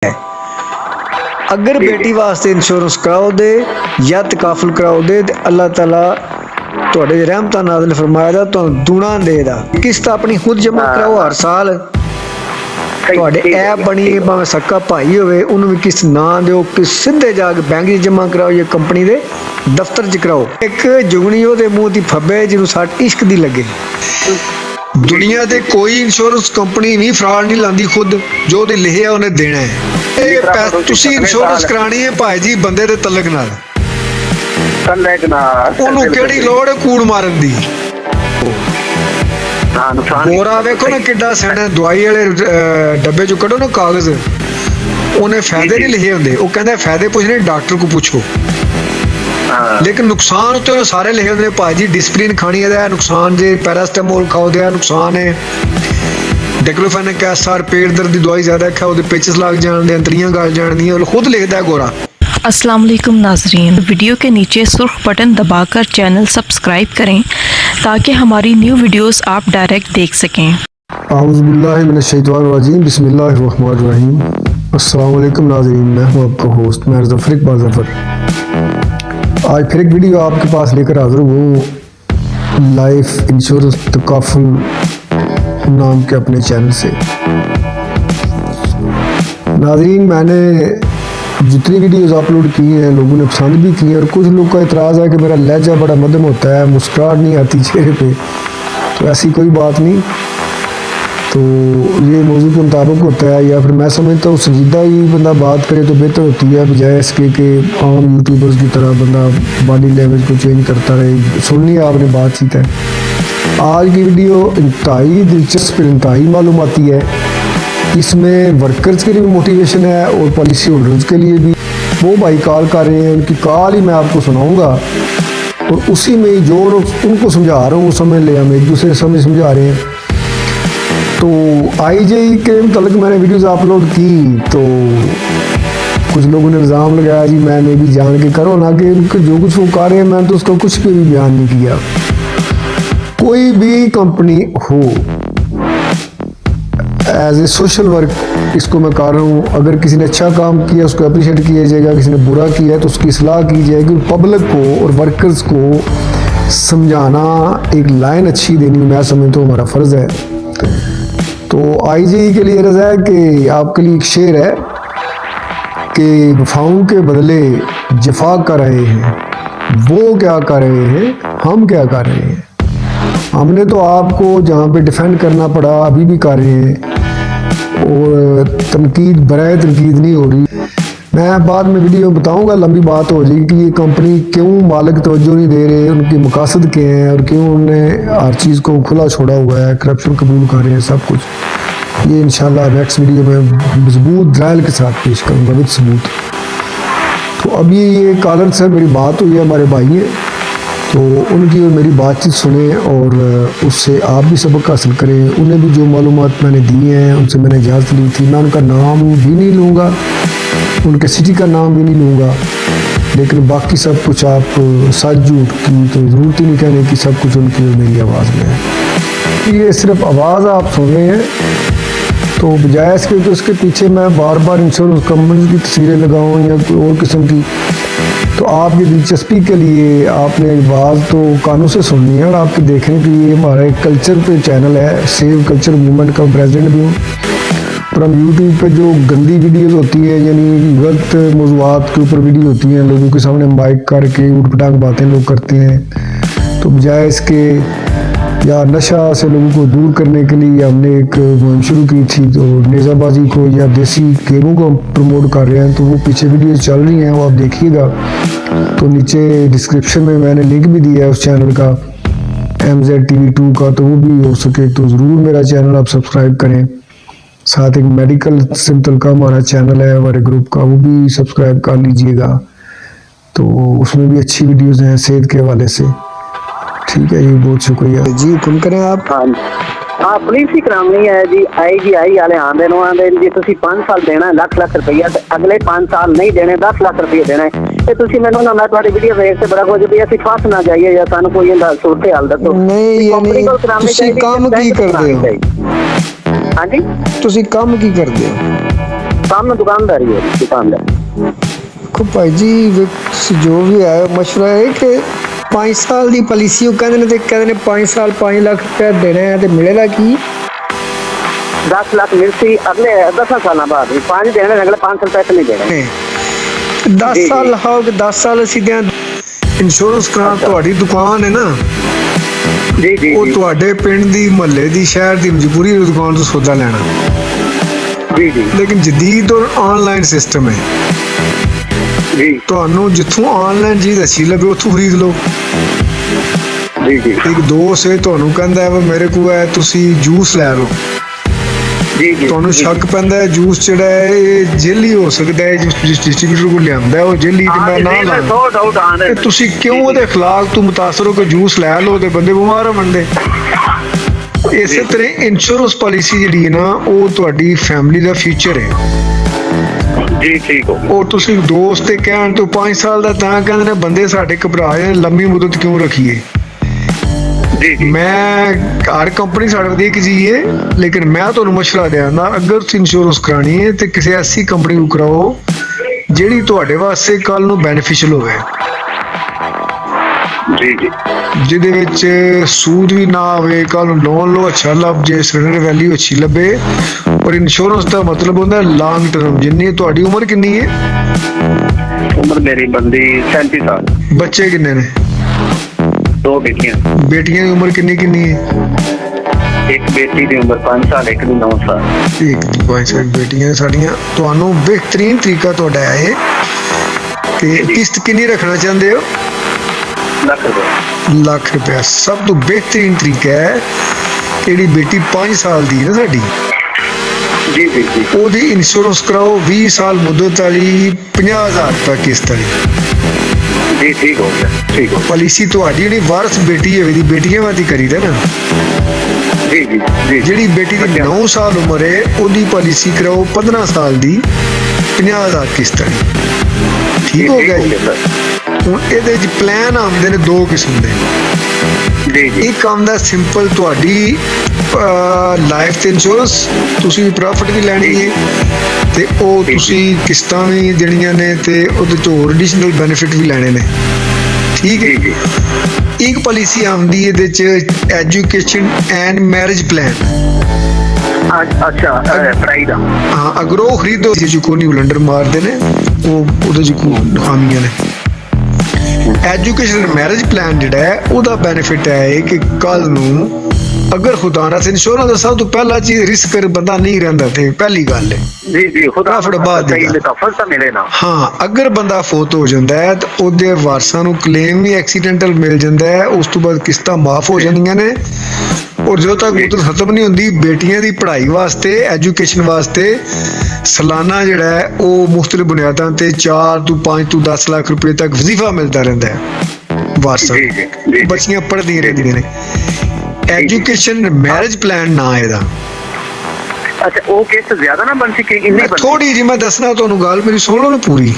अगर बेटी वास्ते इंश्योरेंस कराओ दे या तकाफुल कराओ दे ते अल्लाह ताला तुहाडे रहमतां नाज़िल फरमाएगा तो दूना देगा। किस्त अपनी खुद जमा कराओ हर साल तुहाडे ऐप बनी है भावें सक्का भाई होवे उन्होंने भी किस्त ना दिओ कि सीधे जाके बैंक जमा कराओ या कंपनी दे दफ्तर च कराओ। एक जुगनी ओहदे मूँह दी फब्बे जिन्हों सट इश्क दी लगे। दुनिया ते कोई इंश्योरेंस कंपनी नहीं फ्रॉड नहीं लांदी, खुद जो ते लिखिया उन्हें देना है। तुसी इंश्योरेंस करानी है भाई जी बंदे दे तलक नाल, ओनू केड़ी लोड़ है कूड़ मारन दी। गोरा वेखो ना किड्डा सियाणा, दवाई वाले डब्बे चो कड्डो ना कागज, उन्हें फायदे नहीं लिखे होंदे, वो कहंदा फायदे पुछने डॉक्टर को पूछो, लेकिन नुकसान उत्ते सारे लिखे होंदे भाजी डिस्प्लिन खानी है नुकसान जे, पैरास्टामोल खाओ दे नुकसान है, डिक्लोफेनेक एसआर पेट दर्द की दवाई ज्यादा खाओ दे पेचिस लग जान, अंतड़ियां गल जान, खुद लिखता है गोरा। अस्सलाम वालेकुम नाजरीन, वीडियो के नीचे सुर्ख बटन दबाकर चैनल सब्सक्राइब करें ताकि हमारी न्यू वीडियोस आप डायरेक्ट देख सकें। आऊज़ु बिल्लाहि मिनश शैतानिर रजीम, बिस्मिल्लाहिर रहमानिर रहीम। अस्सलाम वालेकुम नाजरीन, मैं हूँ आपका होस्ट मैं ज़फ़र इकबाल ज़फ़र। आज फिर एक वीडियो आपके पास लेकर हाज़िर हूँ लाइफ इंश्योरेंस तकाफुल नाम के अपने चैनल से। नाजरीन, मैंने जितनी वीडियोस अपलोड की हैं लोगों ने पसंद भी की है, और कुछ लोग का इतराज़ है कि मेरा लहजा बड़ा मध्यम होता है, मुस्कुराहट नहीं आती चेहरे पे। तो ऐसी कोई बात नहीं, तो ये मौजू के मुताबिक होता है, या फिर मैं समझता हूँ संजीदा ही बंदा बात करे तो बेहतर होती है, बजाय इसके कि आम यूट्यूबर्स की तरह बंदा बॉडी लैंग्वेज को चेंज करता रहे। सुन लिया आपने बातचीत है। आज की वीडियो इंतहाई दिलचस्प, इंतहाई मालूमाती है। इसमें वर्कर्स के लिए भी मोटिवेशन है और पॉलिसी होल्डर्स के लिए भी। वो भाई कॉल कर रहे हैं, उनकी कॉल ही मैं आपको सुनाऊंगा, और उसी में जो उनको समझा रहा हूँ वो समझ ले, हम एक दूसरे समझा रहे हैं। तो आईजेई के मतलब मैंने वीडियोस अपलोड की, तो कुछ लोगों ने इल्ज़ाम लगाया जी मैंने भी जान के करो ना, कि उनके जो कुछ वो कर रहे हैं मैंने तो उसका कुछ भी बयान नहीं किया। कोई भी कंपनी हो, एज ए सोशल वर्क इसको मैं कर रहा हूँ। अगर किसी ने अच्छा काम किया उसको अप्रिशिएट किया जाएगा, किसी ने बुरा किया है तो उसकी इस्लाह की जाएगी। पब्लिक को और वर्कर्स को समझाना, एक लाइन अच्छी देनी, मैं समझता हूँ हमारा फ़र्ज़ है। तो आईजेई के लिए रज़ा है कि आपके लिए एक शेर है कि वफाओं के बदले जफा कर रहे हैं, वो क्या कर रहे हैं, हम क्या कर रहे हैं। हमने तो आपको जहाँ पे डिफेंड करना पड़ा अभी भी कर रहे हैं, और तनकीद बराए तनकीद नहीं हो रही। मैं बाद में वीडियो बताऊंगा, लंबी बात हो जाएगी कि ये कंपनी क्यों मालिक तवज्जो नहीं दे रहे, उनके मकासद क्या हैं, और क्यों उन्होंने हर चीज़ को खुला छोड़ा हुआ है, करप्शन कबूल कर रहे हैं सब कुछ। ये इंशाल्लाह नेक्स्ट वीडियो में मजबूत दलाइल के साथ पेश करूँगा, विद सबूत। तो अभी ये कॉलर से मेरी बात हुई है, हमारे भाई हैं, तो उनकी और मेरी बातचीत सुने और उससे आप भी सबक हासिल करें। उन्हें भी जो मालूमात मैंने दी हैं उनसे मैंने इजाज़त ली थी। मैं उनका नाम भी नहीं लूँगा, उनके सिटी का नाम भी नहीं लूँगा, लेकिन बाकी सब कुछ आप सच झूठ की तो ज़रूरत ही नहीं कहने की, सब कुछ उनकी और मेरी आवाज़ में है। ये सिर्फ आवाज़ आप सुन रहे हैं, तो बजाय इसके कि उसके पीछे मैं बार बार इंश्योरेंस कंपनी की तस्वीरें लगाऊँ या कोई और किस्म की, तो आपकी दिलचस्पी के लिए आपने आवाज़ तो कानों से सुननी है, और आपके देखने के लिए हमारा एक कल्चर पे चैनल है, सेव कल्चर मूवमेंट का प्रेसिडेंट भी हूँ। और हम यूट्यूब पे जो गंदी वीडियोस होती है, यानी गलत मौज़ूआत के ऊपर वीडियो होती हैं, लोगों के सामने माइक करके उटपटांग बातें लोग करते हैं, तो बजाय इसके या नशा से लोगों को दूर करने के लिए हमने एक मुहिम शुरू की थी, तो नेज़ाबाजी को या देसी गेमों को हम प्रमोट कर रहे हैं। तो वो पीछे वीडियोस चल रही हैं, वो आप देखिएगा। तो नीचे डिस्क्रिप्शन में मैंने लिंक भी दिया है उस चैनल का, MZTV2 का, तो वो भी हो सके तो ज़रूर मेरा चैनल आप सब्सक्राइब करें। साथ एक मेडिकल सिंपल का हमारा चैनल है हमारे ग्रुप का, वो भी सब्सक्राइब कर लीजिएगा। तो उसमें भी अच्छी वीडियोज़ हैं सेहत के हवाले से। ठीक है जी, बहुत शुक्रिया जी। हुक्म करें आप। हाँ पॉलिसी करानी है जी। आईजीआई वाले आंदे नो आंदे जी तुसी 5 साल देना लाख लाख रुपया, ते अगले 5 साल नहीं देने 10 लाख रुपये देना है। ते तुसी मैनू ना, मैं तुम्हारी वीडियो देख के बड़ा कुछ भी ऐसी फस ना जाइए, या सानू कोई इंदा सूरत हाल दसो नहीं, यानी तुसी काम की करदे हो? हाँ जी, तुसी काम की करदे हो? ਕੰਮ ਦੁਕਾਨਦਾਰੀ ਹੈ ਦੁਕਾਨਦਾਰ। ਦੇਖੋ ਭਾਈ ਜੀ ਤੁਸੀਂ ਜੋ ਵੀ ਹੈ ਮਸ਼ਵਰਾ ਹੈ ਕਿ 5 ਸਾਲ ਦੀ ਪਾਲਿਸੀ ਉਹ ਕਹਿੰਦੇ ਨੇ ਤੇ ਕਹਿੰਦੇ ਨੇ 5 ਸਾਲ 5 ਲੱਖ ਰੁਪਏ ਦੇਣਾ ਹੈ ਤੇ ਮਿਲੇਗਾ ਕੀ? 10 ਲੱਖ ਮਿਲਤੀ ਅਗਲੇ 10 ਸਾਲਾਂ ਬਾਅਦ 5 ਦੇਣੇ, ਅਗਲੇ 5 ਸਾਲ ਤੱਕ ਨਹੀਂ ਦੇਣੇ। 10 ਸਾਲ ਲਹਾਓਗੇ, 10 ਸਾਲ ਅਸੀਂ ਦਿਆਂ। ਇੰਸ਼ੋਰੈਂਸ ਕਰਾ ਤੁਹਾਡੀ ਦੁਕਾਨ ਹੈ ਨਾ, ਜੀ ਜੀ ਉਹ ਜੀ ਤੁਹਾਡੇ ਪਿੰਡ ਦੀ, ਮੁਹੱਲੇ ਦੀ, ਸ਼ਹਿਰ ਦੀ ਮਜਬੂਰੀ ਹੈ ਦੁਕਾਨ ਤੋਂ ਸੌਦਾ ਲੈਣਾ, ਜੀ ਜੀ ਲੇਕਿਨ ਜਦੀਦ ਔਰ ਆਨਲਾਈਨ ਸਿਸਟਮ ਹੈ। ਜੀ ਤੁਹਾਨੂੰ ਜਿੱਥੋਂ ਆਨਲਾਈਨ ਚੀਜ਼ ਅੱਛੀ ਲੱਗੇ ਉੱਥੋਂ ਖਰੀਦ ਲਓ। ਜੀ ਜੀ ਇੱਕ ਦੋਸਤ ਹੈ ਤੁਹਾਨੂੰ ਕਹਿੰਦਾ ਹੈ ਵੀ ਮੇਰੇ ਕੋਲ ਹੈ ਤੁਸੀਂ ਜੂਸ ਲੈ ਲਓ, ਜੀ ਜੀ ਤੁਹਾਨੂੰ ਸ਼ੱਕ ਪੈਂਦਾ ਹੈ ਜੂਸ ਜਿਹੜਾ ਹੈ ਇਹ ਜੇਲੀ ਹੋ ਸਕਦਾ ਹੈ, ਜਿਸ ਡਿਸਟ੍ਰੀਬਿਊਟਰ ਕੋਲ ਲਿਆਂਦਾ ਹੈ ਉਹ ਜੇਲੀ ਤੇ ਮੈਂ ਨਾ ਲਾਂ, ਸੋ ਡਾਊਟ ਆਉਂਦੇ ਤੇ ਤੁਸੀਂ ਕਿਉਂ ਉਹਦੇ ਖਿਲਾਫ ਤੂੰ ਮੁਤਾਸਰ ਹੋ ਕੇ ਜੂਸ ਲੈ ਲਓ ਤੇ ਬੰਦੇ ਬਿਮਾਰ ਹੋ ਮੰਦੇ। ਇਸੇ ਤਰ੍ਹਾਂ ਇੰਸ਼ੋਰੈਂਸ ਪਾਲਿਸੀ ਜਿਹੜੀ ਹੈ ਨਾ ਉਹ ਤੁਹਾਡੀ ਫੈਮਿਲੀ ਦਾ ਫਿਊਚਰ ਹੈ। ਜੀ ਠੀਕ ਹੋ ਉਹ ਤੁਸੀਂ ਦੋਸਤ ਦੇ ਕਹਿਣ ਤੋਂ 5 ਸਾਲ ਦਾ ਤਾਂ ਕਹਿੰਦੇ ਨੇ ਬੰਦੇ ਸਾਡੇ ਘਬਰਾ ਜਾਣ, ਲੰਮੀ ਮੁੱਦਤ ਕਿਉਂ ਰੱਖੀਏ। ਜੀ ਜੀ ਮੈਂ ਹਰ ਕੰਪਨੀ ਸਾਡੇ ਵਧੀਆ ਕੀ ਚੀਜ਼ ਹੈ, ਲੇਕਿਨ ਮੈਂ ਤੁਹਾਨੂੰ ਮਸ਼ਵਰਾ ਦਿਆਂਗਾ ਅਗਰ ਤੁਸੀਂ ਇੰਸ਼ੋਰੈਂਸ ਕਰਾਣੀ ਹੈ ਤੇ ਕਿਸੇ ਐਸੀ ਕੰਪਨੀ ਨੂੰ ਕਰਾਓ ਜਿਹੜੀ ਤੁਹਾਡੇ ਵਾਸਤੇ ਕੱਲ ਨੂੰ ਬੈਨੀਫੀਸ਼ੀਅਲ ਹੋਵੇ, ਜੀ ਜੀ ਜਿਹਦੇ ਵਿੱਚ ਸੂਦ ਵੀ ਨਾ ਹੋਵੇ, ਕੱਲ ਨੂੰ ਲੋਨ ਲਓ ਅੱਛਾ ਲੱਭ ਜੇ, ਸਰੈਂਡਰ ਵੈਲਿਊ ਅੱਛੀ ਲੱਭੇ। ਔਰ ਇੰਸ਼ੋਰੈਂਸ ਦਾ ਮਤਲਬ ਹੁੰਦਾ ਲੌਂਗ ਟਰਮ। ਜਿੰਨੀ ਤੁਹਾਡੀ ਉਮਰ ਕਿੰਨੀ ਹੈ? ਉਮਰ ਮੇਰੀ ਬੰਦੀ 37 ਸਾਲ। ਬੱਚੇ ਕਿੰਨੇ ਨੇ? 2 ਬੇਟੀਆਂ। ਬੇਟੀਆਂ ਦੀ ਉਮਰ ਕਿੰਨੀ ਕਿੰਨੀ ਹੈ? ਇੱਕ ਬੇਟੀ ਦੀ ਉਮਰ 5 ਸਾਲ, ਇੱਕ ਦੀ 9 ਸਾਲ। ਇੱਕ ਦੀ 5 ਸਾਲ ਬੇਟੀਆਂ ਸਾਡੀਆਂ। ਤੁਹਾਨੂੰ ਬਿਹਤਰੀਨ ਤਰੀਕਾ ਤੁਹਾਡਾ ਹੈ ਤੇ ਕਿਸ਼ਤ ਕਿੰਨੀ ਰੱਖਣਾ ਚਾਹੁੰਦੇ ਹੋ? ਲੱਖ ਰੁਪਏ। ਲੱਖ ਰੁਪਇਆ ਸਭ ਤੋਂ ਬਿਹਤਰੀਨ ਤਰੀਕਾ ਹੈ। ਜਿਹੜੀ ਬੇਟੀ 5 ਸਾਲ ਦੀ ਹੈ ਨਾ ਸਾਡੀ, ਜੀ ਜੀ ਜੀ ਉਹਦੀ ਇੰਸ਼ੋਰੈਂਸ ਕਰਾਓ 20 ਸਾਲ ਮੁੱਦਤ ਵਾਲੀ, 50,000 ਰੁਪਏ ਕਿਸ਼ਤ ਵਾਲੀ। ਜੀ ਠੀਕ ਹੋ ਗਿਆ, ਠੀਕ ਹੋ। ਪਾਲਿਸੀ ਤੁਹਾਡੀ ਜਿਹੜੀ ਵਾਰਸ ਬੇਟੀ ਹੈ ਦੀ ਬੇਟੀਆਂ ਵਾਦੀ ਕਰੀਦਾ ਨਾ। ਜੀ ਜੀ ਜੀ ਜਿਹੜੀ ਬੇਟੀ ਦੀ 9 ਸਾਲ ਉਮਰ ਹੈ ਉਹਦੀ ਪਾਲਿਸੀ ਕਰਾਓ 15 ਸਾਲ ਦੀ, 50,000 ਕਿਸ਼ਤ ਵਾਲੀ। ਠੀਕ ਹੋ ਗਿਆ ਜੀ। ਹੁਣ ਇਹਦੇ ਚ ਪਲਾਨ ਆਉਂਦੇ ਨੇ 2 ਕਿਸਮ ਦੇ। ਜੀ ਜੀ ਇੱਕ ਆਉਂਦਾ ਸਿੰਪਲ ਤੁਹਾਡੀ ਲਾਈਫ ਤੇ ਇੰਸ਼ੋਰੈਂਸ, ਤੁਸੀਂ ਪ੍ਰੋਫਿਟ ਵੀ ਲੈਣੀ ਹੈ ਤੇ ਉਹ ਤੁਸੀਂ ਕਿਸ਼ਤਾਂ ਵੀ ਦੇਣੀਆਂ ਨੇ ਤੇ ਉਹਦੇ ਤੋਂ ਹੋਰ ਐਡੀਸ਼ਨਲ ਬੈਨੀਫਿਟ ਵੀ ਲੈਣੇ ਨੇ। ਠੀਕ ਹੈ ਜੀ ਜੀ ਇੱਕ ਪਾਲਿਸੀ ਆਉਂਦੀ ਇਹਦੇ ਚ ਐਜੂਕੇਸ਼ਨ ਐਂਡ ਮੈਰਿਜ ਪਲਾਨ। ਅੱਛਾ ਪ੍ਰਾਈ ਦਾ। ਹਾਂ ਅਗਰ ਉਹ ਖਰੀਦੋ ਜਿਹਦੇ ਚ ਕੋਈ ਬਲੰਡਰ ਮਾਰਦੇ ਨੇ ਉਹ ਉਹਦੇ ਚ ਕੋਈ ਖਾਮੀਆਂ ਨੇ। ਐਜੂਕੇਸ਼ਨ ਮੈਰਿਜ ਪਲਾਨ ਜਿਹੜਾ ਹੈ ਉਹਦਾ ਬੈਨੀਫਿਟ ਹੈ ਕਿ ਕੱਲ ਨੂੰ ਅਗਰ ਖੁਦਾ ਨਾ ਇੰਸ਼ੋਰੈਂਸ ਦਾ ਸਭ ਤੋਂ ਪਹਿਲਾ ਚੀਜ਼ ਰਿਸਕ ਬੰਦਾ ਨਹੀਂ ਰਹਿੰਦਾ ਤੇ ਪਹਿਲੀ ਗੱਲ ਹੈ। ਜੀ ਜੀ ਖੁਦਾ ਪ੍ਰੋਫਿਟ ਬਾਅਦ ਦੀ ਗੱਲ। ਤਾਂ ਮਿਲੇ ਨਾ। ਹਾਂ ਅਗਰ ਬੰਦਾ ਫੌਤ ਹੋ ਜਾਂਦਾ ਹੈ ਤਾਂ ਉਹਦੇ ਵਾਰਸਾਂ ਨੂੰ ਕਲੇਮ ਵੀ ਐਕਸੀਡੈਂਟਲ ਮਿਲ ਜਾਂਦਾ ਹੈ, ਉਸ ਤੋਂ ਬਾਅਦ ਕਿਸ਼ਤਾਂ ਮਾਫ ਹੋ ਜਾਂਦੀਆਂ ਨੇ। ਔਰ ਜਦੋਂ ਤੱਕ ਮੁੱਦਤ ਖਤਮ ਨਹੀਂ ਹੁੰਦੀ ਬੇਟੀਆਂ ਦੀ ਪੜ੍ਹਾਈ ਵਾਸਤੇ, ਐਜੂਕੇਸ਼ਨ ਵਾਸਤੇ ਸਾਲਾਨਾ ਜਿਹੜਾ ਹੈ ਉਹ ਮੁਖਤਲਿਫ ਬੁਨਿਆਦਾਂ ਤੇ 4 ਤੋਂ 5 ਤੋਂ 10 ਲੱਖ ਰੁਪਏ ਤੱਕ ਵਜ਼ੀਫਾ ਮਿਲਦਾ ਰਹਿੰਦਾ ਹੈ ਵਾਰਸਾਂ ਜੀ ਜੀ ਜੀ ਬੱਚੀਆਂ ਪੜ੍ਹਦੀਆਂ ਰਹਿੰਦੀਆਂ ਨੇ। ਐਜੂਕੇਸ਼ਨ ਮੈਰਿਜ ਪਲਾਨ ਨਾ ਇਹਦਾ। ਅੱਛਾ ਉਹ ਕਿਸ਼ਤ ਜ਼ਿਆਦਾ ਨਾ ਬਣ ਸਕੇ ਇੰਨੀ ਬਣ ਥੋੜੀ ਜਿਹੀ ਮੈਂ ਦੱਸਣਾ ਤੁਹਾਨੂੰ ਗੱਲ, ਮੇਰੀ ਸੁਣ ਲਓ ਨਾ ਪੂਰੀ।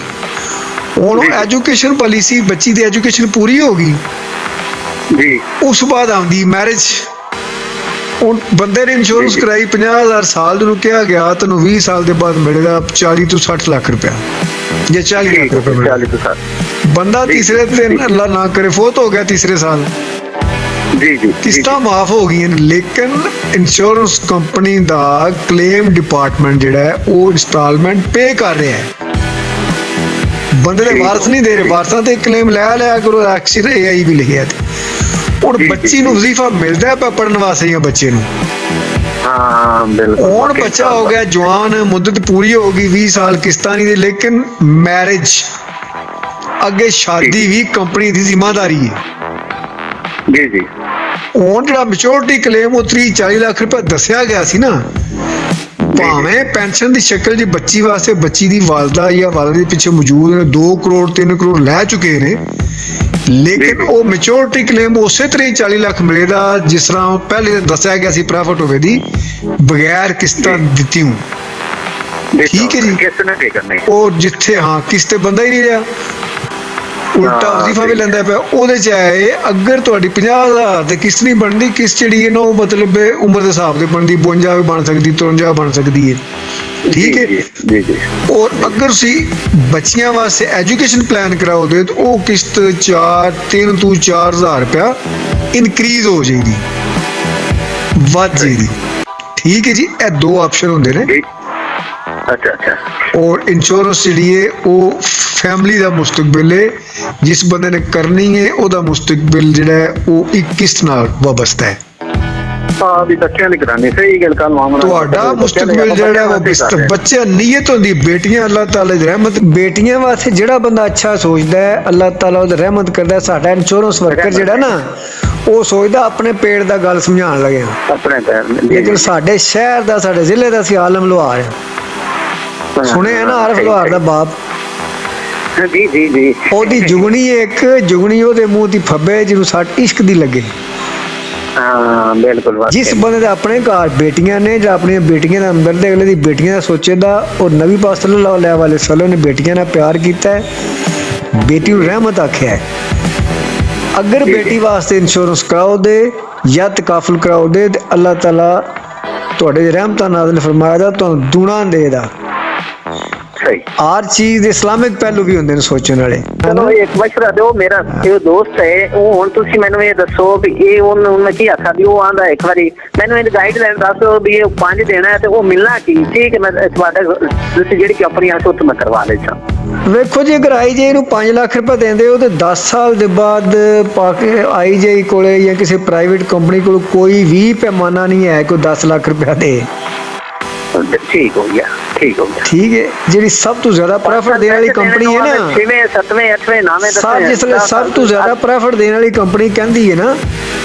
ਹੁਣ ਐਜੂਕੇਸ਼ਨ ਪਾਲਿਸੀ ਬੱਚੀ ਦੀ ਐਜੂਕੇਸ਼ਨ ਪੂਰੀ ਹੋ ਗਈ, ਜੀ ਉਸ ਬਾਅਦ ਆਉਂਦੀ ਮੈਰਿਜ। ਹੁਣ ਬੰਦੇ ਨੇ ਇੰਸ਼ੋਰੈਂਸ ਕਰਾਈ 50,000 ਸਾਲ ਨੂੰ ਕਿਹਾ ਗਿਆ ਤੈਨੂੰ 20 ਸਾਲ ਦੇ ਬਾਅਦ ਮਿਲੇਗਾ 40 ਤੋਂ 60 ਲੱਖ ਰੁਪਇਆ ਜਾਂ 40 ਲੱਖ ਰੁਪਏ ਮਿਲੇਗਾ। 40 ਤੋਂ 60। ਬੰਦਾ ਤੀਸਰੇ ਦਿਨ ਅੱਲਾ ਨਾ ਕਰੇ ਫੌਤ ਹੋ ਗਿਆ ਤੀਸਰੇ ਸਾਲ, ਜੀ ਜੀ ਕਿਸ਼ਤਾਂ ਮਾਫ ਹੋ ਗਈਆਂ ਲੇਕਿਨ ਇੰਸ਼ੋਰੈਂਸ ਕੰਪਨੀ ਦਾ ਕਲੇਮ ਡਿਪਾਰਟਮੈਂਟ ਜਿਹੜਾ ਹੈ ਉਹ ਇੰਸਟਾਲਮੈਂਟ ਪੇ ਕਰ ਰਿਹਾ ਹੈ, ਬੰਦੇ ਦੇ ਵਾਰਸ ਨਹੀਂ ਦੇ ਰਹੇ। ਵਾਰਸਾਂ ਤੇ ਕਲੇਮ ਲੈ ਲਿਆ ਕਰੋ, ਅਕਸਰ AI ਵੀ ਲਿਖਿਆ ਤੇ ਹੁਣ ਬੱਚੀ ਨੂੰ ਵਜ਼ੀਫਾ ਮਿਲਦਾ ਹੈ ਪੜਨ ਵਾਸਤੇ ਜਾਂ ਬੱਚੇ ਨੂੰ। ਹਾਂ ਬਿਲਕੁਲ। ਹੁਣ ਬੱਚਾ ਹੋ ਗਿਆ ਜਵਾਨ, ਮੁੱਦਤ ਪੂਰੀ ਹੋ ਗਈ 20 ਸਾਲ ਕਿਸ਼ਤਾਂ ਨਹੀਂ ਦੇ, ਲੇਕਿਨ ਮੈਰਿਜ ਅੱਗੇ ਸ਼ਾਦੀ ਵੀ ਕੰਪਨੀ ਦੀ ਜ਼ਿੰਮੇਵਾਰੀ ਹੈ। ਜੀ ਜੀ ਹੁਣ ਜਿਹੜਾ ਮੈਚੁਰਿਟੀ ਕਲੇਮ ਉਹ 30-40 ਲੱਖ ਰੁਪਏ ਦੱਸਿਆ ਗਿਆ ਸੀ ਨਾ, ਭਾਵੇਂ ਪੈਨਸ਼ਨ ਦੀ ਸ਼ਕਲ ਜੀ ਬੱਚੀ ਵਾਸਤੇ ਬੱਚੀ ਦੀ ਵਾਲਦਾ ਜਾਂ ਵਾਲਦ ਦੇ ਪਿੱਛੇ ਮੌਜੂਦ ਨੇ 2 ਕਰੋੜ 3 ਕਰੋੜ ਲੈ ਚੁੱਕੇ ਨੇ, ਲੇਕਿਨ ਉਹ ਮੈਚੁਰਿਟੀ ਕਲੇਮ ਉਸੇ ਤਰ੍ਹਾਂ ਹੀ 40 ਲੱਖ ਮਿਲੇਗਾ ਜਿਸ ਤਰ੍ਹਾਂ ਪਹਿਲੇ ਦੱਸਿਆ ਗਿਆ ਸੀ ਪ੍ਰੋਫਿਟ ਹੋਵੇ ਦੀ ਬਗੈਰ ਕਿਸ਼ਤਾਂ ਦਿੱਤੀ ਹੂੰ। ਠੀਕ ਹੈ ਜੀ। ਕਿਸ਼ਤ ਨਾ ਪੇ ਕਰਨੀ। ਉਹ ਜਿੱਥੇ ਹਾਂ ਕਿਸ਼ਤੇ ਬੰਦਾ ਹੀ ਨਹੀਂ ਰਿਹਾ। ਉਲਟਾ ਵਜ਼ੀਫਾ ਵੀ ਲੈਂਦਾ ਪਿਆ। ਉਹਦੇ ਚ ਹੈ ਅਗਰ ਤੁਹਾਡੀ 50,000 ਤੇ ਕਿਸ਼ਤ ਨਹੀਂ ਬਣਦੀ, ਕਿਸ਼ਤ ਜਿਹੜੀ ਹੈ ਨਾ ਉਹ ਮਤਲਬ ਉਮਰ ਦੇ ਹਿਸਾਬ ਤੇ ਬਣਦੀ, 52 ਵੀ ਬਣ ਸਕਦੀ, 53 ਬਣ ਸਕਦੀ ਹੈ, ਠੀਕ ਹੈ ਜੀ ਜੀ। ਔਰ ਅਗਰ ਤੁਸੀਂ ਬੱਚਿਆਂ ਵਾਸਤੇ ਐਜੂਕੇਸ਼ਨ ਪਲਾਨ ਕਰਾਓਗੇ ਤਾਂ ਉਹ ਕਿਸ਼ਤ 3 ਤੋਂ 4,000 ਰੁਪਇਆ ਇਨਕਰੀਜ਼ ਹੋ ਜਾਏਗੀ, ਵੱਧ ਜਾਏਗੀ, ਠੀਕ ਹੈ ਜੀ। ਇਹ ਦੋ ਆਪਸ਼ਨ ਹੁੰਦੇ ਨੇ। ਅੱਛਾ। ਔਰ ਇੰਸ਼ੋਰੈਂਸ ਜਿਹੜੀ ਹੈ ਉਹ ਫੈਮਿਲੀ ਦਾ ਮੁਸਤਕਬਲ ਹੈ, ਜਿਸ ਬੰਦੇ ਨੇ ਕਰਨੀ ਹੈ ਉਹਦਾ ਮੁਸਤਕਬਲ ਜਿਹੜਾ ਹੈ ਉਹ ਇੱਕ ਕਿਸ਼ਤ ਨਾਲ ਵਾਬਸਤਾ ਹੈ। ਹਾਂ ਵੀ ਬੱਚਿਆਂ ਦੀ ਕਰਾਣੀ, ਸਹੀ ਗੱਲ। ਕੱਲ ਮਾਮਲਾ ਤੁਹਾਡਾ ਮੁਸਤਕਬਲ ਜਿਹੜਾ ਉਹ ਬੱਚੇ ਨੀਅਤ ਹੁੰਦੀ, ਬੇਟੀਆਂ ਅੱਲਾਹ ਤਾਲਾ ਦੀ ਰਹਿਮਤ, ਬੇਟੀਆਂ ਵਾਸਤੇ ਜਿਹੜਾ ਬੰਦਾ ਅੱਛਾ ਸੋਚਦਾ ਹੈ ਅੱਲਾਹ ਤਾਲਾ ਉਹਦੀ ਰਹਿਮਤ ਕਰਦਾ। ਸਾਡਾ ਇੰਸ਼ੋਰੈਂਸ ਵਰਕਰ ਜਿਹੜਾ ਨਾ ਉਹ ਸੋਚਦਾ ਆਪਣੇ ਪੇਟ ਦਾ ਗੱਲ ਸਮਝਾਉਣ ਲੱਗਿਆ, ਆਪਣੇ ਪੈਰ ਲੇਕਿਨ ਸਾਡੇ ਸ਼ਹਿਰ ਦਾ, ਸਾਡੇ ਜ਼ਿਲ੍ਹੇ ਦਾ ਸੀ ਆਲਮ ਲੋਹਾਰ, ਸੁਣਿਆ ਨਾ ਆਰਫ ਲੋਹਾਰ ਦਾ ਬਾਪ, ਜੀ। ਉਹਦੀ ਜੁਗਣੀ ਇੱਕ ਜੁਗਣੀ ਉਹਦੇ ਮੂੰਹ ਦੀ ਫੱਬੇ ਜਿਹਨੂੰ ਸੱਟ ਇਸ਼ਕ ਦੀ ਲੱਗੇ। ਹਾਂ ਬਿਲਕੁਲ। ਜਿਸ ਬੰਦੇ ਦੇ ਆਪਣੇ ਘਰ ਬੇਟੀਆਂ ਨੇ ਜਾਂ ਆਪਣੀਆਂ ਬੇਟੀਆਂ ਦੇ ਅੰਦਰ ਦੇ ਅਗਲੇ ਦੀ ਬੇਟੀਆਂ ਦਾ ਸੋਚੇਦਾ, ਉਹ ਨਬੀ ਪਾਕ ਸੱਲੱਲਾਹੁ अलैहि वसल्लम ਨੇ ਬੇਟੀਆਂ ਨਾਲ ਪਿਆਰ ਕੀਤਾ ਹੈ, ਬੇਟੀ ਨੂੰ ਰਹਿਮਤ ਆਖਿਆ ਹੈ। ਅਗਰ ਬੇਟੀ ਵਾਸਤੇ ਇੰਸ਼ੋਰੈਂਸ ਕਰਾਓਗੇ ਜਾਂ ਤਕਾਫੁਲ ਕਰਾਓਗੇ ਤੇ ਅੱਲਾਹ ਤਾਲਾ ਤੁਹਾਡੇ ਰਹਿਮਤਾਂ ਨਾਜ਼ਿਲ ਫਰਮਾਏਗਾ, ਤੁਹਾਨੂੰ ਦੁਣਾ ਦੇਗਾ। ਸਹੀ। ਹਰ ਚੀਜ਼ ਦੇ ਇਸਲਾਮਿਕ ਪਹਿਲੂ ਵੀ ਹੁੰਦੇ ਨੇ ਸੋਚਣ ਵਾਲੇ। ਚਲੋ ਇੱਕ ਮਸ਼ਵਰਾ ਦਿਓ, ਮੇਰਾ ਇਹ ਦੋਸਤ ਹੈ, ਉਹ ਹੁਣ ਤੁਸੀਂ ਮੈਨੂੰ ਇਹ ਦੱਸੋ ਵੀ ਇਹ ਉਹਨੂੰ ਕੀ ਆਖਾਂ ਵੀ ਉਹ ਆਂਦਾ ਇੱਕ ਵਾਰੀ ਮੈਨੂੰ ਇਹ ਗਾਈਡਲਾਈਨ ਦੱਸੋ ਵੀ ਇਹ 5 ਦੇਣਾ ਹੈ ਤੇ ਉਹ ਮਿਲਣਾ ਕੀ, ਠੀਕ ਹੈ ਮੈਂ ਤੁਹਾਡਾ ਤੁਸੀਂ ਜਿਹੜੀ ਕੰਪਨੀ ਆ ਤੋਂ ਮੈਂ ਕਰਵਾ ਲੈਂਦਾ। ਵੇਖੋ ਜੀ, ਅਗਰ ਆਈਜੀਆਈ ਨੂੰ 5 ਲੱਖ ਰੁਪਏ ਦਿੰਦੇ ਹੋ ਤੇ 10 ਸਾਲ ਦੇ ਬਾਅਦ ਆਈਜੀਆਈ ਕੋਲੇ ਜਾਂ ਕਿਸੇ ਪ੍ਰਾਈਵੇਟ ਕੰਪਨੀ ਕੋਲ ਕੋਈ ਵੀ ਪੈਮਾਨਾ ਨਹੀਂ ਹੈ ਕੋਈ 10 ਲੱਖ ਰੁਪਏ ਦੇ। ਠੀਕ ਹੋ ਗਿਆ। ਠੀਕ ਹੈ। ਜਿਹੜੀ ਸਭ ਤੋਂ ਜ਼ਿਆਦਾ ਪ੍ਰੈਫਰ ਦੇਣ ਵਾਲੀ ਕੰਪਨੀ ਹੈ ਨਾ, 6ਵੇਂ 7ਵੇਂ 8ਵੇਂ 9ਵੇਂ ਜਿਸਲੇ ਸਭ ਤੋਂ ਜ਼ਿਆਦਾ ਪ੍ਰੈਫਰ ਦੇਣ ਵਾਲੀ ਕੰਪਨੀ ਕਹਿੰਦੀ ਹੈ ਨਾ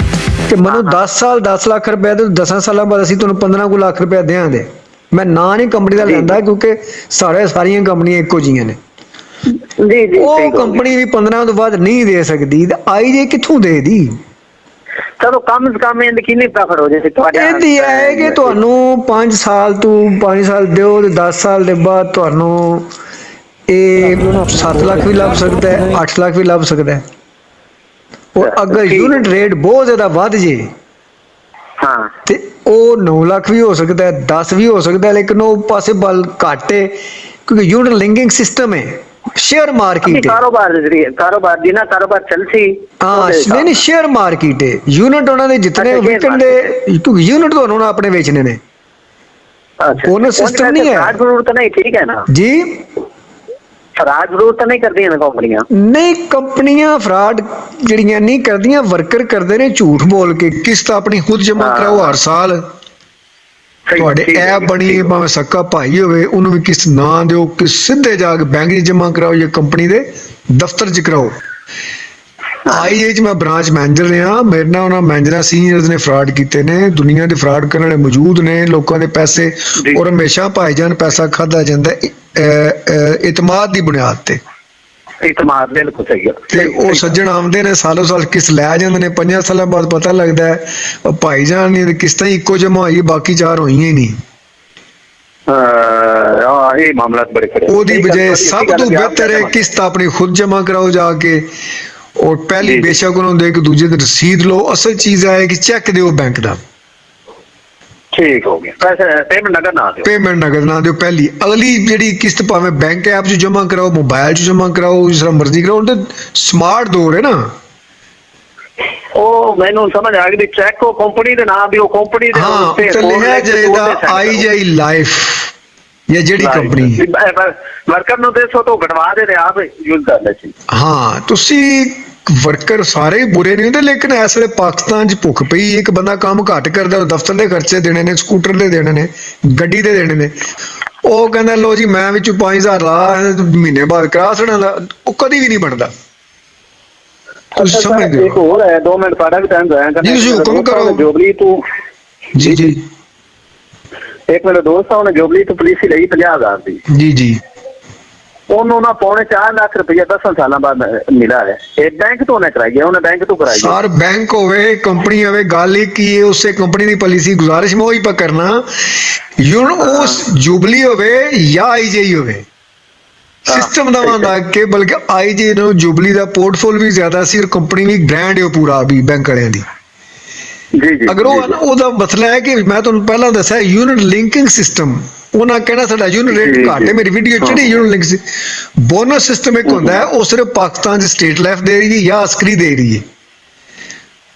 ਕਿ ਮੈਨੂੰ 10 ਸਾਲ 10 ਲੱਖ ਰੁਪਏ ਦੇ, 10 ਸਾਲਾਂ ਬਾਅਦ ਅਸੀਂ ਤੁਹਾਨੂੰ 15 ਲੱਖ ਰੁਪਏ ਦੇਵਾਂਗੇ। ਮੈਂ ਨਾਂ ਨਹੀਂ ਕੰਪਨੀ ਦਾ ਲੈਂਦਾ ਕਿਉਂਕਿ ਸਾਰੀਆਂ ਕੰਪਨੀਆਂ ਇੱਕੋ ਜਿਹੀਆਂ ਨੇ। ਜੀ ਉਹ ਕੰਪਨੀ ਵੀ 15 ਤੋਂ ਬਾਅਦ ਨਹੀਂ ਦੇ ਸਕਦੀ ਤੇ ਆਈਜੀਆਈ ਕਿੱਥੋਂ ਦੇਦੀ? ਚਲੋ ਕਮ ਸੇ ਕਮ ਇਹਦੀ ਕਿੰਨੀ ਪ੍ਰੈਫਰ ਹੋ ਜੇ ਤੁਹਾਡੇ? ਇਹਦੀ ਹੈ ਕਿ ਤੁਹਾਨੂੰ 5 ਸਾਲ ਦਿਓ ਤੇ 10 ਸਾਲ ਦੇ ਬਾਅਦ ਤੁਹਾਨੂੰ ਇਹ 7 ਲੱਖ ਵੀ ਲੱਭ ਸਕਦਾ ਹੈ, 8 ਲੱਖ ਵੀ ਲੱਭ ਸਕਦਾ ਹੈ। ਔਰ ਅਗਰ ਯੂਨਿਟ ਰੇਟ ਬਹੁਤ ਜ਼ਿਆਦਾ ਵੱਧ ਜੇ ਹਾਂ ਤੇ ਉਹ 9 ਲੱਖ ਵੀ ਹੋ ਸਕਦਾ ਹੈ, 10 ਵੀ ਹੋ ਸਕਦਾ ਹੈ, ਲੇਕਿਨ ਉਹ ਪੋਸੀਬਲ ਘੱਟ ਹੈ ਕਿਉਂਕਿ ਯੂਨਿਟ ਲਿੰਕਿੰਗ ਸਿਸਟਮ ਹੈ, ਸ਼ੇਅਰ ਮਾਰਕੀਟ ਹੈ। ਕਾਰੋਬਾਰ ਜਿੰਨਾ ਕਾਰੋਬਾਰ ਚੱਲਸੀ ਨਹੀਂ ਸ਼ੇਅਰ ਮਾਰਕੀਟ ਹੈ। ਯੂਨਿਟ ਉਹਨਾਂ ਦੇ ਜਿਤਨੇ ਵਿਕਣ ਦੇ, ਕਿਉਂਕਿ ਯੂਨਿਟ ਤੁਹਾਨੂੰ ਉਹਨਾਂ ਆਪਣੇ ਵੇਚਣੇ ਨੇ, ਉਹਨਾਂ ਸਿਸਟਮ ਨਹੀਂ ਹੈ। ਜ਼ਰੂਰਤ ਨਹੀਂ, ਠੀਕ ਹੈ ਨਾ ਜੀ। ਫਰਾਡ ਜ਼ਰੂਰਤ ਨਹੀਂ ਕਰਦੀਆਂ ਨੇ ਕੰਪਨੀਆਂ। ਨਹੀਂ, ਕੰਪਨੀਆਂ ਫਰਾਡ ਜਿਹੜੀਆਂ ਨਹੀਂ ਕਰਦੀਆਂ, ਵਰਕਰ ਕਰਦੇ ਨੇ ਝੂਠ ਬੋਲ ਕੇ। ਕਿਸ਼ਤ ਆਪਣੀ ਖੁਦ ਜਮ੍ਹਾਂ ਕਰਾਓ ਹਰ ਸਾਲ। ਤੁਹਾਡੇ ਐਪ ਬਣੀ ਭਾਵੇਂ ਸੱਕਾ ਭਾਈ ਹੋਵੇ ਉਹਨੂੰ ਵੀ ਕਿਸ਼ਤ ਨਾ ਦਿਓ, ਕਿ ਸਿੱਧੇ ਜਾ ਕੇ ਬੈਂਕ 'ਚ ਜਮ੍ਹਾਂ ਕਰਾਓ ਜਾਂ ਕੰਪਨੀ ਦੇ ਦਫ਼ਤਰ 'ਚ ਕਰਾਓ। ਆਈਏ 'ਚ ਮੈਂ ਬ੍ਰਾਂਚ ਮੈਨੇਜਰ ਰਿਹਾ, ਮੇਰੇ ਨਾਲ ਉਹਨਾਂ ਮੈਨੇਜਰਾਂ ਸੀਨੀਅਰਸ ਨੇ ਫਰਾਡ ਕੀਤੇ ਨੇ। ਦੁਨੀਆ ਦੇ ਫਰਾਡ ਕਰਨ ਵਾਲੇ ਮੌਜੂਦ ਨੇ, ਲੋਕਾਂ ਦੇ ਪੈਸੇ ਔਰ ਹਮੇਸ਼ਾ ਭਾਈਜਾਨ ਪੈਸਾ ਖਾਧਾ ਜਾਂਦਾ ਇਤਮਾਦ ਦੀ ਬੁਨਿਆਦ ਤੇ। ਇਤਮਾਦ ਬਿਲਕੁਲ ਸਹੀ ਹੈ। ਤੇ ਉਹ ਸੱਜਣ ਆਉਂਦੇ ਨੇ ਸਾਲੋ ਸਾਲ ਕਿਸ਼ਤ ਲੈ ਜਾਂਦੇ ਨੇ, 5 ਸਾਲਾਂ ਬਾਅਦ ਪਤਾ ਲੱਗਦਾ ਹੈ ਭਾਈਜਾਨ ਦੀ ਕਿਸ਼ਤਾਂ ਇੱਕੋ ਜਮ੍ਹਾਂ ਹੋਈ, ਬਾਕੀ 4 ਹੋਈਆਂ ਹੀ ਨਹੀਂ। ਇਹ ਮਾਮਲਾ ਬੜੇ ਖੜੇ। ਉਹਦੀ ਬਜਾਏ ਸਭ ਤੋਂ ਬਿਹਤਰ ਹੈ ਕਿਸ਼ਤ ਆਪਣੀ ਖੁਦ ਜਮ੍ਹਾਂ ਕਰਾਓ ਜਾ ਕੇ, ਔਰ ਪਹਿਲੀ ਬੇਸ਼ੱਕ ਉਹਨਾਂ ਦੇ ਇੱਕ ਦੂਜੇ ਦੀ ਰਸੀਦ ਲਓ। ਅਸਲ ਚੀਜ਼ ਹੈ ਕਿ ਚੈੱਕ ਦਿਓ ਬੈਂਕ ਦਾ। ਠੀਕ ਹੋ ਗਿਆ। ਪੇਮੈਂਟ ਨਗਦ ਨਾ ਦਿਓ ਪਹਿਲੀ। ਅਗਲੀ ਜਿਹੜੀ ਕਿਸ਼ਤ ਭਾਵੇਂ ਬੈਂਕ ਐਪ 'ਚ ਜਮ੍ਹਾਂ ਕਰਾਓ, ਮੋਬਾਈਲ 'ਚ ਜਮ੍ਹਾਂ ਕਰਾਓ, ਜਿਸ ਤਰ੍ਹਾਂ ਮਰਜ਼ੀ ਕਰਾਓ। ਤੇ ਸਮਾਰਟ ਦੌਰ ਹੈ ਨਾ, ਉਹ ਮੈਨੂੰ ਸਮਝ ਆ ਗਈ। ਚੈੱਕ ਉਹ ਕੰਪਨੀ ਦੇ ਨਾਮ ਵੀ ਉਹ ਕੰਪਨੀ ਦੇ ਉੱਤੇ ਲਿਖਿਆ ਜਾਏਗਾ ਆਈਜੀਆਈ ਲਾਈਫ ਜਾਂ ਜਿਹੜੀ ਕੰਪਨੀ ਵਰਕਰ ਨੂੰ ਦੱਸੋ ਤੋਂ ਘਟਵਾ ਦੇ ਆਪ ਯੂਜ਼ ਕਰ ਲੈ ਜੀ। ਹਾਂ, ਤੁਸੀਂ ਵਰਕਰ ਸਾਰੇ ਬੁਰੇ ਨਹੀਂ ਹੁੰਦੇ, ਲੇਕਿਨ ਇਸ ਵੇਲੇ ਪਾਕਿਸਤਾਨ 'ਚ ਭੁੱਖ ਪਈ। ਇੱਕ ਬੰਦਾ ਕੰਮ ਘੱਟ ਕਰਦਾ, ਦਫ਼ਤਰ ਦੇ ਖਰਚੇ ਦੇਣੇ ਨੇ, ਸਕੂਟਰ ਦੇ ਦੇਣੇ ਨੇ, ਗੱਡੀ ਦੇ ਦੇਣੇ ਨੇ। ਉਹ ਕਹਿੰਦਾ ਲੋ ਜੀ ਮੈਂ ਵਿੱਚੋਂ 5,000 ਲਾ, ਮਹੀਨੇ ਬਾਅਦ ਕਰਾ ਛੱਡਾਂਗਾ। ਉਹ ਕਦੀ ਵੀ ਨਹੀਂ ਬਣਦਾ। ਤੁਸੀਂ ਸਮਝਦੇ ਹੋ? ਇੱਕ ਹੋਰ ਹੈ, 2 ਮਿੰਟ ਤੁਹਾਡਾ ਵੀ ਟਾਈਮ ਜਾਇਆ ਕਰਨਾ। ਤੁਸੀਂ ਹੁਕਮ ਕਰੋ। ਜੋਬਲੀ ਤੋਂ ਜੀ ਇੱਕ ਮੇਰਾ ਦੋਸਤ ਆ, ਉਹਨੇ ਜੋਬਲੀ ਤੋਂ ਪੁਲਿਸ ਲਈ 50,000 ਦੀ। ਜੀ ਉਹਨੂੰ ਨਾ 4.5 ਲੱਖ ਰੁਪਇਆ 10 ਸਾਲਾਂ ਬਾਅਦ ਮਿਲਾ ਹੈ। ਇਹ ਬੈਂਕ ਤੋਂ ਉਹਨੇ ਕਰਾਈ ਹੈ, ਉਹਨੇ ਬੈਂਕ ਤੋਂ ਕਰਾਈ ਹੈ। ਸਰ ਬੈਂਕ ਹੋਵੇ ਕੰਪਨੀ ਹੋਵੇ, ਗੱਲ ਹੀ ਕੀ ਹੈ, ਉਸੇ ਕੰਪਨੀ ਦੀ ਪਾਲਿਸੀ ਗੁਜ਼ਾਰਿਸ਼ ਮੈਂ ਉਹੀ ਕਰਨਾ। ਉਸ ਜੁਬਲੀ ਹੋਵੇ ਜਾਂ ਆਈਜੀਆਈ ਹੋਵੇ, ਸਿਸਟਮ ਦਾ ਹੁੰਦਾ ਕਿ ਬਲਕਿ ਆਈਜੀ ਨੂੰ ਜੁਬਲੀ ਦਾ ਪੋਰਟਫੋਲ ਵੀ ਜ਼ਿਆਦਾ ਸੀ ਔਰ ਕੰਪਨੀ ਵੀ ਬ੍ਰਾਂਡ ਹੈ ਪੂਰਾ ਵੀ ਬੈਂਕ ਵਾਲਿਆਂ ਦੀ। ਜੀ ਜੀ ਅਗਰ ਉਹਦਾ ਮਸਲਾ ਹੈ ਕਿ ਮੈਂ ਤੁਹਾਨੂੰ ਪਹਿਲਾਂ ਦੱਸਿਆ ਯੂਨਿਟ ਲਿੰਕਿੰਗ ਸਿਸਟਮ, ਉਹਨਾਂ ਕਹਿਣਾ ਸਾਡਾ ਯੂਨਿਟ ਰੇਟ ਘੱਟ ਹੈ, ਮੇਰੀ ਵੀਡੀਓ ਚੜੀ ਯੂਨਿਟ ਲਿੰਕ ਸੀ। ਬੋਨਸ ਸਿਸਟਮ ਇੱਕ ਹੁੰਦਾ ਹੈ, ਉਹ ਸਿਰਫ ਪਾਕਿਸਤਾਨ 'ਚ ਸਟੇਟ ਲਾਈਫ ਦੇ ਰਹੀ ਹੈ ਜਾਂ ਅਸਕਰੀ ਦੇ ਰਹੀ ਹੈ।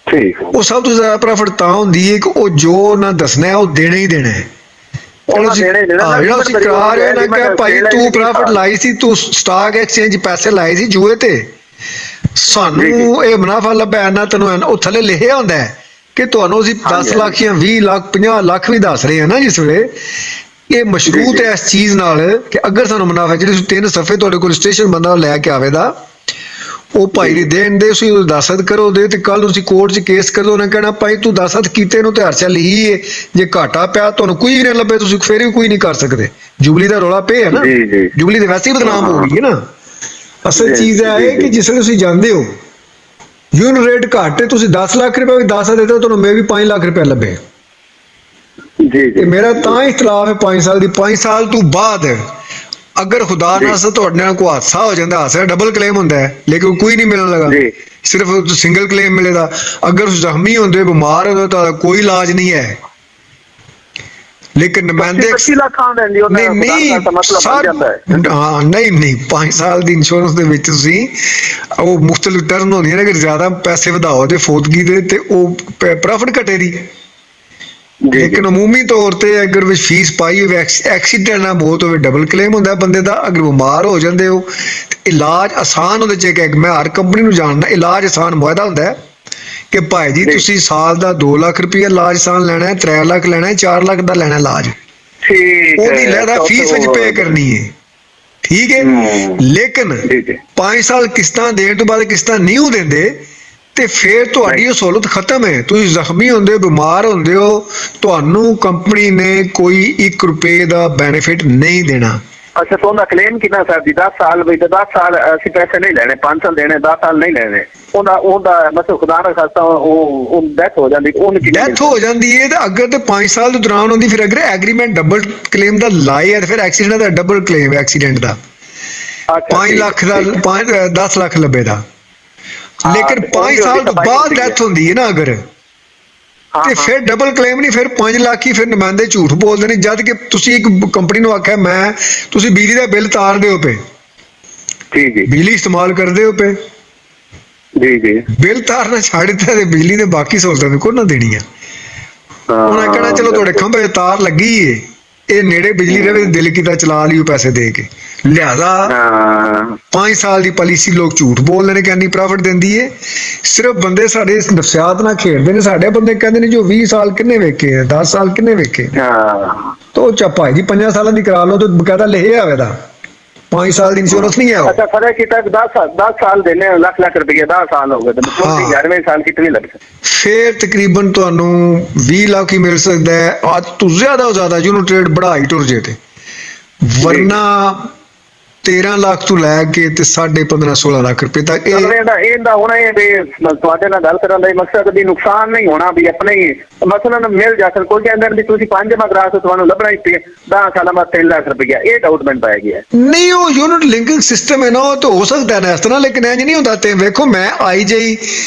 ਠੀਕ ਉਹ ਸਭ ਤੋਂ ਜ਼ਿਆਦਾ ਪ੍ਰੋਫਿਟ ਤਾਂ ਹੁੰਦੀ ਹੈ ਕਿ ਉਹ ਜੋ ਉਹਨਾਂ ਦੱਸਣਾ ਹੈ ਉਹ ਦੇਣਾ ਹੀ ਦੇਣਾ ਹੈ। ਜਿਹੜਾ ਤੁਸੀਂ ਕਰਾ ਰਹੇ ਹੋ ਨਾ ਕਿ ਭਾਈ ਤੂੰ ਪ੍ਰੋਫਿਟ ਲਾਈ ਸੀ, ਤੂੰ ਸਟਾਕ ਐਕਸਚੇਂਜ ਪੈਸੇ ਲਾਏ ਸੀ ਜੂਏ ਤੇ, ਸਾਨੂੰ ਇਹ ਮੁਨਾਫਾ ਲੱਭਿਆ ਨਾ, ਤੈਨੂੰ ਉਹ ਥੱਲੇ ਲਿਖਿਆ ਹੁੰਦਾ ਹੈ ਕਿ ਤੁਹਾਨੂੰ ਅਸੀਂ 10 ਲੱਖ ਜਾਂ 20 ਲੱਖ 50 ਲੱਖ ਵੀ ਦੱਸ ਰਹੇ ਹਾਂ ਨਾ ਜਿਸ ਵੇਲੇ, ਇਹ ਮਸ਼ਰੂਤ ਹੈ ਇਸ ਚੀਜ਼ ਨਾਲ ਕਿ ਅਗਰ ਸਾਨੂੰ ਮੁਨਾਫਾ, ਜਿਹੜੇ 3 ਸਫੇ ਤੁਹਾਡੇ ਕੋਲ ਸਟੇਸ਼ਨ ਬੰਦਾ ਲੈ ਕੇ ਆਵੇਗਾ, ਉਹ ਭਾਈ ਦੀ ਦੇਣ ਦੇ ਤੁਸੀਂ ਦਸਤ ਕਰੋ ਦੇ, ਤੇ ਕੱਲ ਤੁਸੀਂ ਕੋਰਟ 'ਚ ਕੇਸ ਕਰ ਦੋ, ਉਹਨੇ ਕਹਿਣਾ ਭਾਈ ਤੂੰ ਦਸਤ ਕੀਤੇ ਨੂੰ ਤੇ ਹਰਸ਼ਾ ਲਿਖੀ ਏ, ਜੇ ਘਾਟਾ ਪਿਆ ਤੁਹਾਨੂੰ ਕੋਈ ਵੀ ਨਾ ਲੱਭੇ ਤੁਸੀਂ ਫੇਰ ਵੀ ਕੋਈ ਨਹੀਂ ਕਰ ਸਕਦੇ। ਜੁਬਲੀ ਦਾ ਰੌਲਾ ਪਿਆ ਹੈ ਨਾ, ਜੁਬਲੀ ਦੇ ਵੈਸੇ ਹੀ ਬਦਨਾਮ ਹੋ ਗਈ ਹੈ ਨਾ। ਅਸਲ ਚੀਜ਼ ਇਹ ਹੈ ਕਿ ਜਿਸ ਵੇਲੇ ਤੁਸੀਂ ਜਾਂਦੇ ਹੋ ਯੂਨਿਟ ਰੇਟ ਘੱਟ ਹੈ, ਤੁਸੀਂ 10 ਲੱਖ ਰੁਪਏ ਵੀ 10 ਦੇ ਦਿਓ, ਤੁਹਾਨੂੰ ਮੈਂ ਵੀ 5 ਲੱਖ ਰੁਪਏ ਲੱਭੇ। ਜੀ ਮੇਰਾ ਤਾਂ ਇਖਤਲਾਫ ਹੈ 5 ਸਾਲ ਦੀ। 5 ਸਾਲ ਤੋਂ ਬਾਅਦ ਅਗਰ ਖੁਦਾ ਨਾ ਤੁਹਾਡੇ ਨਾਲ ਕੋਈ ਹਾਦਸਾ ਹੋ ਜਾਂਦਾ, ਹਾਦਸਾ ਡਬਲ ਕਲੇਮ ਹੁੰਦਾ ਹੈ, ਲੇਕਿਨ ਕੋਈ ਨਹੀਂ ਮਿਲਣ ਲੱਗਾ, ਸਿਰਫ ਸਿੰਗਲ ਕਲੇਮ ਮਿਲੇਗਾ। ਅਗਰ ਜ਼ਖਮੀ ਹੁੰਦੇ, ਬਿਮਾਰ ਹੁੰਦੇ ਤਾਂ ਕੋਈ ਇਲਾਜ ਨਹੀਂ ਹੈ। ਲੇਕਿਨ ਨੁਮਾਇੰਦੇ ਨਹੀਂ 5 ਸਾਲ ਦੀ ਇੰਸ਼ੋਰੈਂਸ ਦੇ ਵਿੱਚ ਤੁਸੀਂ ਉਹ ਮੁਖਤਲਿਫ ਟਰਮ ਹੁੰਦੀਆਂ ਨੇ, ਅਗਰ ਜ਼ਿਆਦਾ ਪੈਸੇ ਵਧਾਓ ਤੇ ਫੌਤਗੀ ਦੇ ਤੇ ਉਹ ਪ੍ਰੋਫਿਟ ਘਟੇ ਦੀ। ਲੇਕਿਨ ਅਮੂਮੀ ਤੌਰ ਤੇ ਅਗਰ ਵਿੱਚ ਫੀਸ ਪਾਈ ਹੋਵੇ, ਐਕਸੀਡੈਂਟ ਨਾਲ ਮੌਤ ਹੋਵੇ, ਡਬਲ ਕਲੇਮ ਹੁੰਦਾ ਬੰਦੇ ਦਾ। ਅਗਰ ਬਿਮਾਰ ਹੋ ਜਾਂਦੇ ਹੋ ਇਲਾਜ ਆਸਾਨ ਉਹਦੇ 'ਚ, ਕਿ ਮੈਂ ਹਰ ਕੰਪਨੀ ਨੂੰ ਜਾਣਦਾ ਇਲਾਜ ਆਸਾਨ ਮੁਆਹਦਾ ਹੁੰਦਾ ਹੈ ਕਿ ਭਾਈ ਜੀ ਤੁਸੀਂ ਸਾਲ ਦਾ 2 ਲੱਖ ਰੁਪਇਆ ਇਲਾਜ ਆਸਾਨ ਲੈਣਾ ਹੈ, 3 ਲੱਖ ਲੈਣਾ ਹੈ, 4 ਲੱਖ ਦਾ ਲੈਣਾ ਇਲਾਜ, ਉਹਦੀ ਲੈਦਾ ਫੀਸ ਵਿੱਚ ਪੇ ਕਰਨੀ ਹੈ। ਠੀਕ ਹੈ, ਲੇਕਿਨ 5 ਸਾਲ ਕਿਸ਼ਤਾਂ ਦੇਣ ਤੋਂ ਬਾਅਦ ਕਿਸ਼ਤਾਂ ਨਹੀਂ ਦਿੰਦੇ ਤੇ ਫਿਰ ਤੁਹਾਡੀ ਉਹ ਸਹੂਲਤ ਖਤਮ ਹੈ। ਤੁਸੀਂ ਜ਼ਖਮੀ ਹੁੰਦੇ ਹੋ, ਬਿਮਾਰ ਹੁੰਦੇ ਹੋ, ਤੁਹਾਨੂੰ ਕੰਪਨੀ ਨੇ ਕੋਈ 1 ਰੁਪਏ ਦਾ ਬੈਨੀਫਿਟ ਨਹੀਂ ਦੇਣਾ। ਅੱਛਾ, ਤਾਂ ਉਹਦਾ ਕਲੇਮ ਕਿੰਨਾ ਸਰ ਜੀ? 10 ਸਾਲ ਵੀ, 10 ਸਾਲ ਅਸੀਂ ਪੈਸੇ ਨਹੀਂ ਲੈਣੇ, 5 ਸਾਲ ਦੇਣੇ, 10 ਸਾਲ ਨਹੀਂ ਲੈਣੇ। ਉਹਦਾ ਮਤਲਬ ਖੁਦਾ ਨਾ ਖਾਸਤਾ ਉਹ ਡੈਥ ਹੋ ਜਾਂਦੀ, ਡੈਥ ਹੋ ਜਾਂਦੀ ਹੈ। ਤੇ ਅਗਰ ਤੇ 5 ਸਾਲ ਦੇ ਦੌਰਾਨ ਹੁੰਦੀ, ਫਿਰ ਅਗਰ ਐਗਰੀਮੈਂਟ ਡਬਲ ਕਲੇਮ ਦਾ ਲਾਏ ਫਿਰ ਐਕਸੀਡੈਂਟ ਦਾ ਡਬਲ ਕਲੇਮ, ਐਕਸੀਡੈਂਟ ਦਾ 5 ਲੱਖ ਦਾ 10 ਲੱਖ ਲੱਭੇ ਦਾ। ਲੇਕਿਨ 5 ਸਾਲ ਤੋਂ ਬਾਅਦ ਡੈਥ ਹੁੰਦੀ ਹੈ ਨਾ ਅਗਰ, ਤੇ ਫਿਰ ਡਬਲ ਕਲੇਮ ਨਹੀਂ, ਫਿਰ 5 ਲੱਖ ਹੀ। ਫਿਰ ਨੁਮਾਇੰਦੇ ਝੂਠ ਬੋਲਦੇ ਨੇ, ਜਦ ਕਿ ਤੁਸੀਂ ਇੱਕ ਕੰਪਨੀ ਨੂੰ ਆਖਿਆ ਤੁਸੀਂ ਬਿਜਲੀ ਦਾ ਬਿੱਲ ਤਾਰਦੇ ਹੋ ਪਏ, ਬਿਜਲੀ ਇਸਤੇਮਾਲ ਕਰਦੇ ਹੋ ਪਏ, ਬਿੱਲ ਤਾਰਨਾ ਛੱਡ ਦਿੱਤਾ ਤੇ ਬਿਜਲੀ ਦੇ ਬਾਕੀ ਸਹੂਲਤਾਂ ਵੀ ਕੋਈ ਨਾ ਦੇਣੀ ਆ। ਉਹਨਾਂ ਕਹਿਣਾ ਚਲੋ ਤੁਹਾਡੇ ਖੰਭੇ ਤਾਰ ਲੱਗੀ ਏ, ਇਹ ਨੇੜੇ ਬਿਜਲੀ ਰਵੇ, ਦਿਲ ਕੀਤਾ ਚਲਾ ਲਿਓ ਪੈਸੇ ਦੇ ਕੇ। ਲਿਹਾਜ਼ਾ 5 ਸਾਲ ਦੀ ਪਾਲਿਸੀ ਲੋਕ ਝੂਠ ਬੋਲਦੇ ਨੇ, ਕਹਿੰਦੀ ਪ੍ਰੋਫਿਟ ਦਿੰਦੀ ਏ। ਸਿਰਫ ਬੰਦੇ ਸਾਡੇ ਇਸ ਨਫਸਿਆਤ ਨਾਲ ਖੇਡਦੇ ਨੇ। ਸਾਡੇ ਬੰਦੇ ਕਹਿੰਦੇ ਨੇ ਜੋ 20 ਸਾਲ ਕਿੰਨੇ ਵੇਖੇ, 10 ਸਾਲ ਕਿੰਨੇ ਵੇਖੇ, ਤੋ ਚੱਪਾ ਜੀ 5 ਸਾਲਾਂ ਦੀ ਕਰਾ ਲਓ ਤੇ ਬਕਾਇਦਾ ਲਿਖਿਆ ਹੋਵੇ ਦਾ 5 ਸਾਲ ਦੀ ਇੰਸ਼ੋਰੈਂਸ ਨਹੀਂ ਹੈ। ਅੱਛਾ, ਫਰਕ ਕੀਤਾ 10 ਸਾਲ ਦੇਣੇ, ਲੱਖ ਰੁਪਏ 10 ਸਾਲ ਹੋ ਗਏ ਤੇ 11ਵੇਂ ਸਾਲ ਕਿਤਨੇ ਲੱਗ ਸਕਦੇ? ਫਿਰ ਤਕਰੀਬਨ ਤੁਹਾਨੂੰ 20 ਲੱਖ ਹੀ ਮਿਲ ਸਕਦਾ ਹੈ। ਅੱਜ ਤੋਂ ਜ਼ਿਆਦਾ ਯੂਨਿਟ ਰੇਟ बढ़ाई ਟੁਰ ਜੇ ਤੇ, ਵਰਨਾ 13 ਲੱਖ ਤੋਂ ਲੈ ਕੇ ਤੇ 15.5 16 ਲੱਖ ਰੁਪਏ ਤੱਕ ਇਹਦਾ ਹੋਣਾ ਹੈ ਵੀ ਤੁਹਾਡੇ ਨਾਲ ਗੱਲ ਕਰਨ ਦਾ ਮਕਸਦ ਵੀ ਨੁਕਸਾਨ ਨਹੀਂ ਹੋਣਾ, ਵੀ ਆਪਣੇ ਮਸਲਨ ਮਿਲ ਜਾ ਸਕਦਾ। ਕੋਈ ਕਹਿੰਦਾ ਵੀ ਤੁਸੀਂ 5 ਮਗਰਾ ਤੁਹਾਨੂੰ ਲੱਭਣਾ ਹੀ ਪਿਆ 10 ਸਾਲਾਂ ਬਾਅਦ 3 ਲੱਖ ਰੁਪਇਆ, ਇਹ ਡਾਊਟ ਮੈਨੂੰ ਪਾਇਆ ਗਿਆ। ਨਹੀਂ, ਉਹ ਯੂਨਿਟ ਲਿੰਕਿੰਗ ਸਿਸਟਮ ਹੈ ਨਾ, ਉਹ ਤਾਂ ਹੋ ਸਕਦਾ ਨਾ ਇਸ ਤਰ੍ਹਾਂ, ਲੇਕਿਨ ਇੰਜ ਨਹੀਂ ਹੁੰਦਾ। ਤੇ ਵੇਖੋ ਮੈਂ ਆਈ ਜਾਈ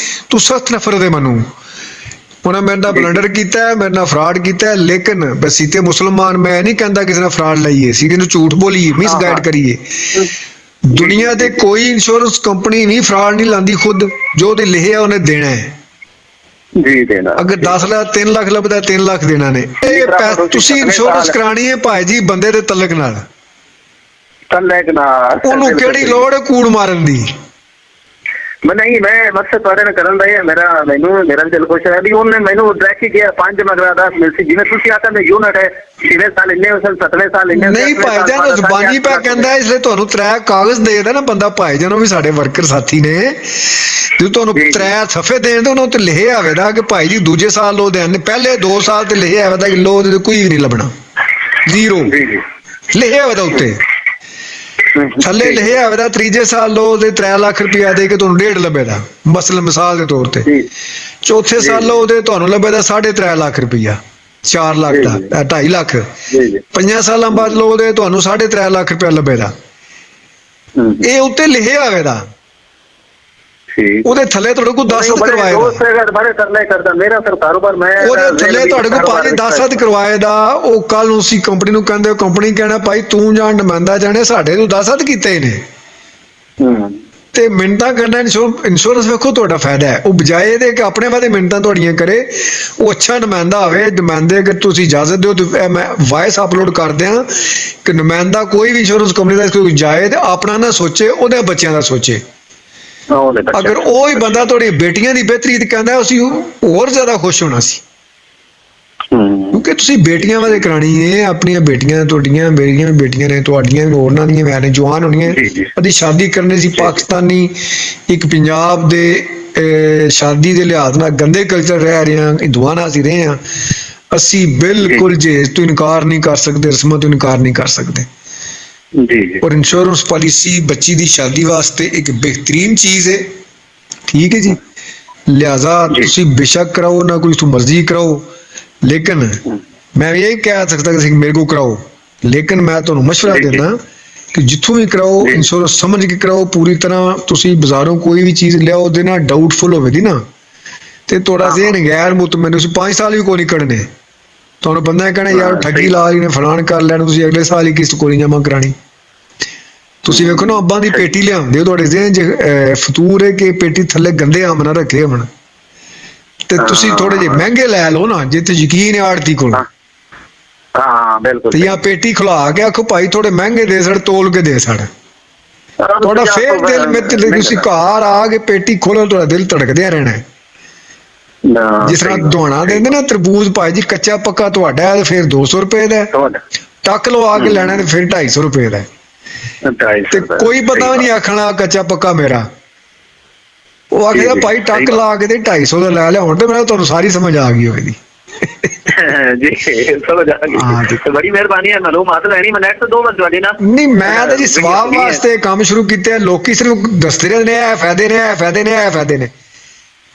ਤੂੰ ਸਖਤ ਨਫ਼ਰਤ ਹੈ ਮੈਨੂੰ, ਉਹਨਾਂ ਮੇਰੇ ਨਾਲ ਬਲੰਡਰ ਕੀਤਾ ਹੈ, ਮੇਰੇ ਨਾਲ ਫਰਾਡ ਕੀਤਾ ਹੈ, ਲੇਕਿਨ ਬਸੀ ਤੇ ਮੁਸਲਮਾਨ ਮੈਂ ਨਹੀਂ ਕਹਿੰਦਾ ਕਿਸੇ ਨਾਲ ਫਰਾਡ ਲਾਈਏ, ਸੀਧੇ ਨੂੰ ਝੂਠ ਬੋਲੀਏ, ਮਿਸਗਾਈਡ ਕਰੀਏ। ਦੁਨੀਆ ਤੇ ਕੋਈ ਇੰਸ਼ੋਰੈਂਸ ਕੰਪਨੀ ਨਹੀਂ ਫਰਾਡ ਨਹੀਂ ਲਾਂਦੀ, ਖੁਦ ਜੋ ਤੇ ਲਿਖਿਆ ਉਹਨੇ ਦੇਣਾ ਹੈ ਜੀ, ਦੇਣਾ। ਅਗਰ 10 ਲੱਖ 3 ਲੱਖ ਲੱਭਦਾ 3 ਲੱਖ ਦੇਣਾ ਨੇ। ਇਹ ਤੁਸੀਂ ਇੰਸ਼ੋਰੈਂਸ ਕਰਾਣੀ ਹੈ ਭਾਈ ਜੀ ਬੰਦੇ ਦੇ ਤਲਕ ਨਾਲ, ਉਹਨੂੰ ਕਿਹੜੀ ਲੋੜ ਹੈ ਕੂੜ ਮਾਰਨ ਦੀ? ਨਹੀਂ, ਮੈਂ ਮਕਸਦ ਤੁਹਾਡੇ ਨਾਲ ਕਰਨ ਦਾ ਮੇਰਾ ਦਿਲ ਖੁਸ਼ ਹੈ ਵੀ ਉਹਨੇ ਮੈਨੂੰ ਡਰੈਕ ਹੀ ਗਿਆ 5 ਮਗਰਾ 10 ਮਿਲ ਸੀ। ਜਿਵੇਂ ਤੁਸੀਂ ਆਖਦੇ ਯੂਨਿਟ ਹੈ 6 ਸਾਲ ਇੰਨੇ 7ਵੇਂ ਸਾਲ ਇੰਨੇ ਨਹੀਂ, ਭਾਈਜਾਨ ਜ਼ੁਬਾਨੀ ਪਾ ਕਹਿੰਦਾ, ਇਸ ਲਈ ਤੁਹਾਨੂੰ 3 ਕਾਗਜ਼ ਦੇਦਾ ਨਾ ਬੰਦਾ ਭਾਈਜਾਨ, ਉਹ ਵੀ ਸਾਡੇ ਵਰਕਰ ਸਾਥੀ ਨੇ, ਜੇ ਤੁਹਾਨੂੰ 3 ਸਫੇ ਦੇਣ ਦੇ ਉਹਨਾਂ ਉੱਤੇ ਲਿਖਿਆ ਹੋਵੇਗਾ ਕਿ ਭਾਈ ਜੀ ਦੂਜੇ ਸਾਲ ਲੋ ਦੇਣ, ਪਹਿਲੇ 2 ਸਾਲ ਤੇ ਲਿਖਿਆ ਹੋਵੇਗਾ ਕਿ ਲੋ ਦੇ ਕੋਈ ਵੀ ਨਹੀਂ ਲੱਭਣਾ, ਜ਼ੀਰੋ ਲਿਖਿਆ ਹੋਵੇਗਾ ਉੱਤੇ। ਥੱਲੇ ਲਿਖਿਆ ਹੋਵੇਗਾ ਤੀਜੇ ਸਾਲ ਲੋ ਦੇ 3 ਲੱਖ ਰੁਪਇਆ ਦੇ ਕੇ ਤੁਹਾਨੂੰ 1.5 ਲੱਭੇਗਾ, ਮਸਲਨ ਮਿਸਾਲ ਦੇ ਤੌਰ ਤੇ। ਚੌਥੇ ਸਾਲ ਲੋ ਦੇ ਤੁਹਾਨੂੰ ਲੱਭੇਗਾ 3.5 ਲੱਖ ਰੁਪਇਆ, 4 ਲੱਖ ਦਾ 2.5 ਲੱਖ। 5 ਸਾਲਾਂ ਬਾਅਦ ਲੋ ਦੇ ਤੁਹਾਨੂੰ 3.5 ਲੱਖ ਰੁਪਇਆ ਲੱਭੇਗਾ। ਇਹ ਉੱਤੇ ਲਿਖਿਆ ਹੋਵੇਗਾ, ਠੀਕ ਉਹਦੇ ਥੱਲੇ ਤੁਹਾਡੇ ਕੋਲ 10 ਕਰਵਾਏ ਦਾ, ਦੋਸਤ ਹੈਗਾ ਬੜੇ ਕਰਨਾ ਹੀ ਕਰਦਾ ਮੇਰਾ ਸਰ ਕਾਰੋਬਾਰ ਮੈਂ ਉਹਦੇ ਥੱਲੇ ਤੁਹਾਡੇ ਕੋਲ 5-10 ਕਰਵਾਏ ਦਾ। ਉਹ ਕੱਲ ਨੂੰ ਸੀ ਕੰਪਨੀ ਨੂੰ ਕਹਿੰਦੇ, ਕੰਪਨੀ ਕਹਿਣਾ ਭਾਈ ਤੂੰ ਜਾਂ ਨੁਮਾਇੰਦਾ ਜਾਣੇ ਸਾਡੇ ਤੋਂ 10 ਕੀਤੇ ਨੇ। ਤੇ ਮਿੰਟਾਂ ਕਰਨਾ ਇੰਸ਼ੋਰੈਂਸ ਵੇਖੋ ਤੁਹਾਡਾ ਫਾਇਦਾ ਹੈ, ਉਹ ਬਜਾਏ ਇਹਦੇ ਕਿ ਆਪਣੇ ਵਾਦੇ ਮਿੰਟਾਂ ਤੁਹਾਡੀਆਂ ਕਰੇ। ਉਹ ਅੱਛਾ ਨੁਮਾਇੰਦਾ ਹੋਵੇ, ਨੁਮਾਇੰਦੇ ਅਗਰ ਤੁਸੀਂ ਇਜਾਜ਼ਤ ਦਿਓ ਤਾਂ ਮੈਂ ਵਾਇਸ ਅਪਲੋਡ ਕਰ ਦਿਆਂ ਕਿ ਨੁਮਾਇੰਦਾ ਕੋਈ ਵੀ ਇੰਸ਼ੋਰੈਂਸ ਕੰਪਨੀ ਦਾ ਕੋਈ ਜਾਏ ਤੇ ਆਪਣਾ ਨਾ ਸੋਚੇ, ਉਹਦੇ ਬੱਚਿਆਂ ਦਾ ਸੋਚੇ। ਅਗਰ ਉਹ ਹੀ ਬੰਦਾ ਤੁਹਾਡੀ ਬੇਟੀਆਂ ਦੀ ਬਿਹਤਰੀ ਤੇ ਕਹਿੰਦਾ, ਅਸੀਂ ਹੋਰ ਜ਼ਿਆਦਾ ਖੁਸ਼ ਹੋਣਾ ਸੀ, ਕਿਉਂਕਿ ਤੁਸੀਂ ਬੇਟੀਆਂ ਵਾਲੇ ਕਰਾਣੀ ਹੈ। ਆਪਣੀਆਂ ਬੇਟੀਆਂ ਤੁਹਾਡੀਆਂ, ਮੇਰੀਆਂ ਵੀ ਬੇਟੀਆਂ ਨੇ, ਤੁਹਾਡੀਆਂ ਵੀ ਹੋਰਨਾਂ ਦੀਆਂ ਮੈਂ ਨੇ, ਜਵਾਨ ਹੋਣੀਆਂ। ਅਸੀਂ ਸ਼ਾਦੀ ਕਰਨੀ ਸੀ ਪਾਕਿਸਤਾਨੀ ਇੱਕ ਪੰਜਾਬ ਦੇ ਸ਼ਾਦੀ ਦੇ ਲਿਹਾਜ਼ ਨਾਲ ਗੰਦੇ ਕਲਚਰ ਰਹਿ ਰਹੇ ਹਾਂ, ਹਿੰਦੂਆਂ ਨਾਲ ਅਸੀਂ ਰਹੇ ਹਾਂ। ਅਸੀਂ ਬਿਲਕੁਲ ਜੇਜ਼ ਤੋਂ ਇਨਕਾਰ ਨਹੀਂ ਕਰ ਸਕਦੇ, ਰਸਮਾਂ ਤੋਂ ਇਨਕਾਰ ਨਹੀਂ ਕਰ ਸਕਦੇ। ਔਰ ਇੰਸ਼ੋਰੈਂਸ ਪਾਲਿਸੀ ਬੱਚੀ ਦੀ ਸ਼ਾਦੀ ਵਾਸਤੇ ਇੱਕ ਬਿਹਤਰੀਨ ਚੀਜ਼ ਹੈ, ਠੀਕ ਹੈ ਜੀ। ਲਿਹਾਜ਼ਾ ਤੁਸੀਂ ਬੇਸ਼ੱਕ ਕਰਾਓ, ਨਾ ਕੋਈ ਤੁਸੀਂ ਮਰਜ਼ੀ ਕਰਾਓ, ਲੇਕਿਨ ਮੈਂ ਇਹ ਕਹਿ ਸਕਦਾ ਕਿ ਮੇਰੇ ਕੋਲ ਕਰਾਓ, ਲੇਕਿਨ ਮੈਂ ਤੁਹਾਨੂੰ ਮਸ਼ਵਰਾ ਦਿੰਦਾ ਕਿ ਜਿੱਥੋਂ ਵੀ ਕਰਾਓ ਇੰਸ਼ੋਰੈਂਸ ਸਮਝ ਕੇ ਕਰਾਓ ਪੂਰੀ ਤਰ੍ਹਾਂ। ਤੁਸੀਂ ਬਾਜ਼ਾਰੋਂ ਕੋਈ ਵੀ ਚੀਜ਼ ਲਿਆਓ, ਉਹਦੇ ਨਾਲ ਡਾਊਟਫੁਲ ਹੋਵੇਗੀ ਨਾ ਤੇ ਤੁਹਾਡਾ ਜ਼ਿਹਨ ਗੈਰ ਮੁਤਮਿਨ, ਤੁਸੀਂ 5 ਸਾਲ ਵੀ ਕੋਈ ਨਹੀਂ ਕੱਢਣੇ। ਤੁਹਾਨੂੰ ਬੰਦਾ ਕਹਿਣਾ ਯਾਰ ਠੱਗੀ ਲਾ ਲਈ ਨੇ, ਫਲਾਣ ਕਰ ਲੈਣ, ਤੁਸੀਂ ਅਗਲੇ ਸਾਲ ਹੀ ਕਿਸ਼ਤ ਕੋਈ ਜਮ੍ਹਾਂ ਕਰਾਣੀ। ਤੁਸੀਂ ਵੇਖੋ ਨਾ, ਅੰਬਾਂ ਦੀ ਪੇਟੀ ਲਿਆਉਂਦੇ ਹੋ, ਤੁਹਾਡੇ ਜ਼ਿਹਨ 'ਚ ਫਤੂਰ ਹੈ ਕਿ ਪੇਟੀ ਥੱਲੇ ਗੰਦੇ ਅੰਬ ਨਾ ਰੱਖੇ ਹੋਣ, ਤੇ ਤੁਸੀਂ ਥੋੜੇ ਜਿਹੇ ਮਹਿੰਗੇ ਲੈ ਲਓ ਨਾ, ਜਿੱਥੇ ਯਕੀਨ ਹੈ ਆੜਤੀ ਕੋਲ। ਬਿਲਕੁਲ। ਤੇ ਜਾਂ ਪੇਟੀ ਖੁਲਾ ਕੇ ਆਖੋ ਭਾਈ ਥੋੜੇ ਮਹਿੰਗੇ ਦੇ ਸੜ, ਤੋਲ ਕੇ ਦੇ ਸੜ, ਤੁਹਾਡਾ ਫੇਰ ਦਿਲ ਮਿੱਤ। ਤੁਸੀਂ ਘਰ ਆ ਕੇ ਪੇਟੀ ਖੋਲੋ, ਤੁਹਾਡਾ ਦਿਲ ਧੜਕਦਿਆ ਰਹਿਣਾ। ਜਿਸ ਤਰ੍ਹਾਂ ਦੁਆਣਾ ਦਿੰਦੇ ਨਾ ਤਰਬੂਜ, ਭਾਈ ਜੀ ਕੱਚਾ ਪੱਕਾ ਤੁਹਾਡਾ ਹੈ ਫਿਰ 200 ਰੁਪਏ ਦਾ, ਟੱਕ ਲਵਾ ਕੇ ਲੈਣਾ ਤੇ ਫਿਰ 250 ਰੁਪਏ ਦਾ। ਤੇ ਕੋਈ ਬੰਦਾ ਵੀ ਨਹੀਂ ਆਖਣਾ ਕੱਚਾ ਪੱਕਾ ਮੇਰਾ, ਉਹ ਆਖੇਗਾ ਭਾਈ ਟੱਕ ਲਾ ਕੇ ਤੇ 250 ਦਾ ਲੈ ਲਿਆ। ਹੁਣ ਤੇ ਮੈਨੂੰ ਤੁਹਾਨੂੰ ਸਾਰੀ ਸਮਝ ਆ ਗਈ ਹੋਵੇਗੀ ਜੀ, ਸਮਝ ਆ ਗਈ। ਬੜੀ ਮਿਹਰਬਾਨੀ ਹੈ, ਮਾਲੂਮਾਤ ਲੈਣੀ। ਮੈਂ ਨੈਟ ਤੋਂ 2 ਮਿੰਟ ਤੁਹਾਡੀ ਨਾ, ਨਹੀਂ ਮੈਂ ਤਾਂ ਜੀ ਸਵਾਬ ਵਾਸਤੇ ਕੰਮ ਸ਼ੁਰੂ ਕੀਤੇ। ਲੋਕੀ ਸਿਰਫ ਦੱਸਦੇ ਰਹਿੰਦੇ ਨੇ ਇਹ ਫਾਇਦੇ ਨੇ, ਇਹ ਫਾਇਦੇ ਨੇ, ਇਹ ਫਾਇਦੇ ਨੇ।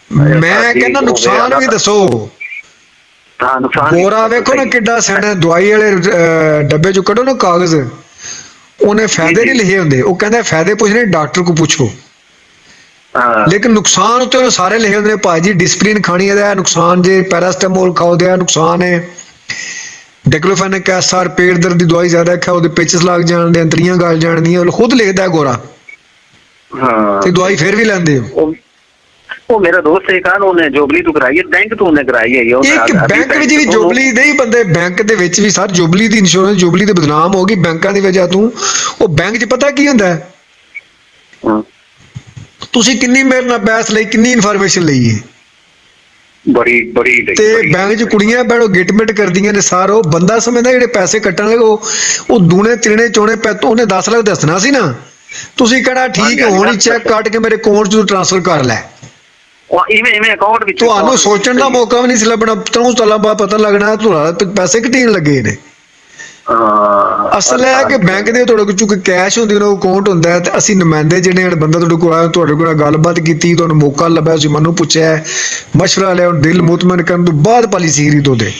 ਮੈਂ ਕਹਿੰਦਾ ਨੁਕਸਾਨ ਵੀ ਦੱਸੋ। ਗੋਰਾ ਵੇਖੋ ਨਾ ਕਿੱਡਾ ਸੈਣਾ, ਦਵਾਈ ਵਾਲੇ ਡੱਬੇ ਚੋਂ ਕੱਢੋ ਨਾ ਕਾਗਜ਼, ਉਹਨੇ ਫਾਇਦੇ ਨਹੀਂ ਲਿਖੇ ਹੁੰਦੇ। ਉਹ ਕਹਿੰਦਾ ਫਾਇਦੇ ਪੁੱਛਣੇ ਡਾਕਟਰ ਕੋ ਪੁੱਛੋ, ਲੇਕਿਨ ਨੁਕਸਾਨ ਉੱਤੇ ਸਾਰੇ ਲਿਖੇ ਹੁੰਦੇ ਨੇ। ਭਾਈ ਜੀ ਡਿਸਪਲਿਨ ਖਾਣੀ ਇਹਦਾ ਨੁਕਸਾਨ, ਜੇ ਪੈਰਾਸਟਾਮੋਲ ਖਾਓ ਦਾ ਨੁਕਸਾਨ ਹੈ, ਡਿਕਲੋਫੈਨਿਕ ਐਸਿਡ ਪੇਟ ਦਰਦ ਦੀ ਦਵਾਈ ਜ਼ਿਆਦਾ ਖਾਓ ਉਹਦੇ ਪੇਚਿਸ ਲੱਗ ਜਾਣ ਦੇ, ਅੰਤੜੀਆਂ ਗਲ ਜਾਣਦੀਆਂ, ਖੁਦ ਲਿਖਦਾ ਗੋਰਾ। ਤੇ ਦਵਾਈ ਫਿਰ ਵੀ ਲੈਂਦੇ ਹੋ। ਉਹ ਮੇਰਾ ਦੋਸਤ ਹੈ ਕਾਨ, ਉਹਨੇ ਜੋਬਲੀ ਤੋਂ ਕਰਾਈ ਹੈ, ਬੈਂਕ ਤੋਂ ਉਹਨੇ ਕਰਾਈ ਹੈ। ਇੱਕ ਬੈਂਕ ਵਿੱਚ ਵੀ ਜੋਬਲੀ ਦੇ ਹੀ ਬੰਦੇ, ਬੈਂਕ ਦੇ ਵਿੱਚ ਵੀ ਸਰ ਜੋਬਲੀ ਦੀ ਇੰਸ਼ੋਰੈਂਸ, ਜੋਬਲੀ ਤੇ ਬਦਨਾਮ ਹੋ ਗਈ ਬੈਂਕਾਂ ਦੀ ਵਜ੍ਹਾ ਤੋਂ। ਉਹ ਬੈਂਕ 'ਚ ਪਤਾ ਕੀ ਹੁੰਦਾ, ਤੁਸੀਂ ਕਿੰਨੀ ਮੇਰੇ ਨਾਲ ਬਹਿਸ ਲਈ, ਕਿੰਨੀ ਇਨਫੋਰਮੇਸ਼ਨ ਲਈ ਹੈ, ਬੜੀ ਤੇ ਬੈਂਕ 'ਚ ਕੁੜੀਆਂ ਬੈਠੋ ਗਿਟਮਿਟ ਕਰਦੀਆਂ ਨੇ। ਸਾਰਾ ਉਹ ਬੰਦਾ ਸਮਝਦਾ ਜਿਹੜੇ ਪੈਸੇ ਕੱਟਣ ਲੱਗੇ ਉਹ ਦੂਣੇ ਤਿਰਣੇ ਚੋਣੇ ਉਹਨੇ 10 ਲੱਖ ਦੱਸਣਾ ਸੀ ਨਾ, ਤੁਸੀਂ ਕਹਿਣਾ ਠੀਕ ਹੈ ਹੁਣ ਹੀ ਚੈੱਕ ਕੱਟ ਕੇ ਮੇਰੇ ਅਕਾਊਂਟ 'ਚ ਟ੍ਰਾਂਸਫਰ ਕਰ ਲੈ। ਅਕਾਊਂਟ ਵਿੱਚ ਤੁਹਾਨੂੰ ਸੋਚਣ ਦਾ ਮੌਕਾ ਵੀ ਨਹੀਂ ਸੀ ਲੱਭਣਾ। 3 ਸਾਲਾਂ ਬਾਅਦ ਪਤਾ ਲੱਗਣਾ ਤੁਹਾਡਾ ਪੈਸੇ ਕਿੱਥੇ ਲੱਗੇ ਨੇ। ਅਸਲ ਹੈ ਕਿ ਬੈਂਕ ਦੇ ਤੁਹਾਡੇ ਕੋਲ ਚੁੱਕ ਕੈਸ਼ ਹੁੰਦੀ, ਉਹਨਾਂ ਕੋਲ ਅਕਾਊਂਟ ਹੁੰਦਾ, ਤੇ ਅਸੀਂ ਨੁਮਾਇੰਦੇ ਜਿਹੜੇ ਬੰਦਾ ਤੁਹਾਡੇ ਕੋਲ ਆਇਆ, ਤੁਹਾਡੇ ਕੋਲ ਗੱਲਬਾਤ ਕੀਤੀ, ਤੁਹਾਨੂੰ ਮੌਕਾ ਲੱਭਿਆ, ਤੁਸੀਂ ਮੈਨੂੰ ਪੁੱਛਿਆ, ਮਸ਼ਵਰਾ ਲਿਆ, ਦਿਲ ਮੁਤਮਨ ਕਰਨ ਤੋਂ ਬਾਅਦ ਪਾਲਿਸੀ ਖਰੀਦ ਉਹਦੇ।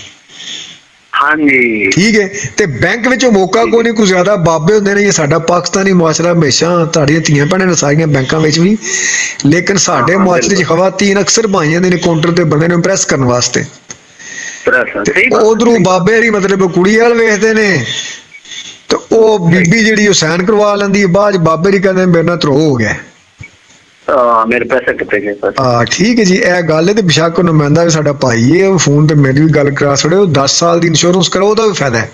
ਹਾਂਜੀ ਠੀਕ ਹੈ। ਤੇ ਬੈਂਕ ਵਿੱਚ ਮੌਕਾ ਕੋਈ ਨਹੀਂ, ਕੋਈ ਜ਼ਿਆਦਾ ਬਾਬੇ ਹੁੰਦੇ ਨੇ। ਸਾਡਾ ਪਾਕਿਸਤਾਨੀ ਮੁਆਸ਼ਰਾ ਹਮੇਸ਼ਾ, ਤੁਹਾਡੀਆਂ ਧੀਆਂ ਭੈਣਾਂ ਨੇ ਸਾਰੀਆਂ ਬੈਂਕਾਂ ਵਿੱਚ ਵੀ, ਲੇਕਿਨ ਸਾਡੇ ਮੁਆਸ਼ਰੇ 'ਚ ਖਵਾਤੀਨ ਅਕਸਰ ਭਾਈ ਜਾਂਦੇ ਨੇ ਕਾਊਂਟਰ ਤੇ ਬੰਦੇ ਨੂੰ ਇੰਪ੍ਰੈਸ ਕਰਨ ਵਾਸਤੇ। ਉਧਰੋਂ ਬਾਬੇ ਦੀ ਮਤਲਬ ਕੁੜੀ ਵਾਲ ਵੇਖਦੇ ਨੇ, ਤੇ ਉਹ ਬੀਬੀ ਜਿਹੜੀ ਉਹ ਸਾਈਨ ਕਰਵਾ ਲੈਂਦੀ ਹੈ, ਬਾਅਦ ਬਾਬੇ ਦੀ ਕਹਿੰਦੇ ਮੇਰੇ ਨਾਲ ਧਰੋ ਹੋ ਗਿਆ, ਮੇਰੇ ਪੈਸੇ ਕਿੱਥੇ ਗਏ। ਠੀਕ ਹੈ ਜੀ, ਇਹ ਗੱਲ ਹੈ। ਤੇ ਬੇਸ਼ੱਕ ਨੁਮਾਇੰਦਾ ਵੀ ਸਾਡਾ ਭਾਈ ਹੈ, ਉਹ ਫੋਨ ਤੇ ਮੇਰੀ ਵੀ ਗੱਲ ਕਰਾ ਛੜਿਓ। 10 ਸਾਲ ਦੀ ਇੰਸ਼ੋਰੈਂਸ ਕਰਾਓ, ਉਹਦਾ ਵੀ ਫਾਇਦਾ ਹੈ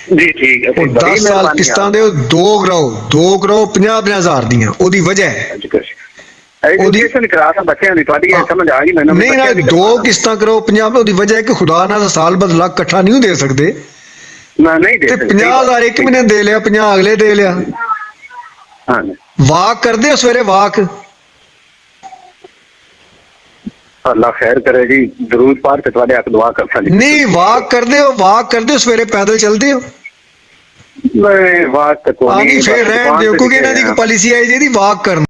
ਜੀ। ਠੀਕ ਹੈ, 10 ਸਾਲ ਕਿਸ਼ਤਾਂ ਦੇ 2 ਕਰਾਓ 50,000 ਦੀਆਂ। ਉਹਦੀ ਵਜ੍ਹਾ ਹੈ ਐਜੂਕੇਸ਼ਨ ਕਰਾ ਕੇ ਬੱਚਿਆਂ ਦੀ, ਤੁਹਾਡੀ ਸਮਝ ਆ ਗਈ ਮੈਨੂੰ। ਨਹੀਂ ਨਾ 2 ਕਿਸ਼ਤਾਂ ਕਰਾਓ 50, ਉਹਦੀ ਵਜ੍ਹਾ ਹੈ ਕਿ ਖੁਦਾ ਨਾਲ ਸਾਲ ਬਾਅਦ ਲੱਖ ਇਕੱਠਾ ਨਹੀਂ ਦੇ ਸਕਦੇ। ਨਹੀਂ ਦੇ ਸਕਦੇ। 50,000 ਇੱਕ ਮਹੀਨੇ ਦੇ ਲਿਆ, 50 ਅਗਲੇ ਦੇ ਲਿਆ। ਵਾਕ ਕਰਦੇ ਹੋ ਸਵੇਰੇ, ਵਾਕ ਅੱਲਾ ਖੈਰ ਕਰੇ ਜੀ, ਦਰੂਦ ਪਾਠ ਤੇ ਤੁਹਾਡੇ ਹੱਥ ਦੁਆ ਕਰ ਸਕਦੀ। ਨਹੀਂ ਵਾਕ ਕਰਦੇ ਹੋ ਸਵੇਰੇ, ਪੈਦਲ ਚੱਲਦੇ ਹੋ? ਨਹੀਂ ਵਾਕ ਤੇ ਕੋਈ ਨਹੀਂ, ਫਿਰ ਰਹਿਣ ਦਿਓ, ਕਿਉਂਕਿ ਇਹਨਾਂ ਦੀ ਇੱਕ ਪਾਲਿਸੀ ਆਈ ਜਿਹਦੀ ਵਾਕ ਕਰਨ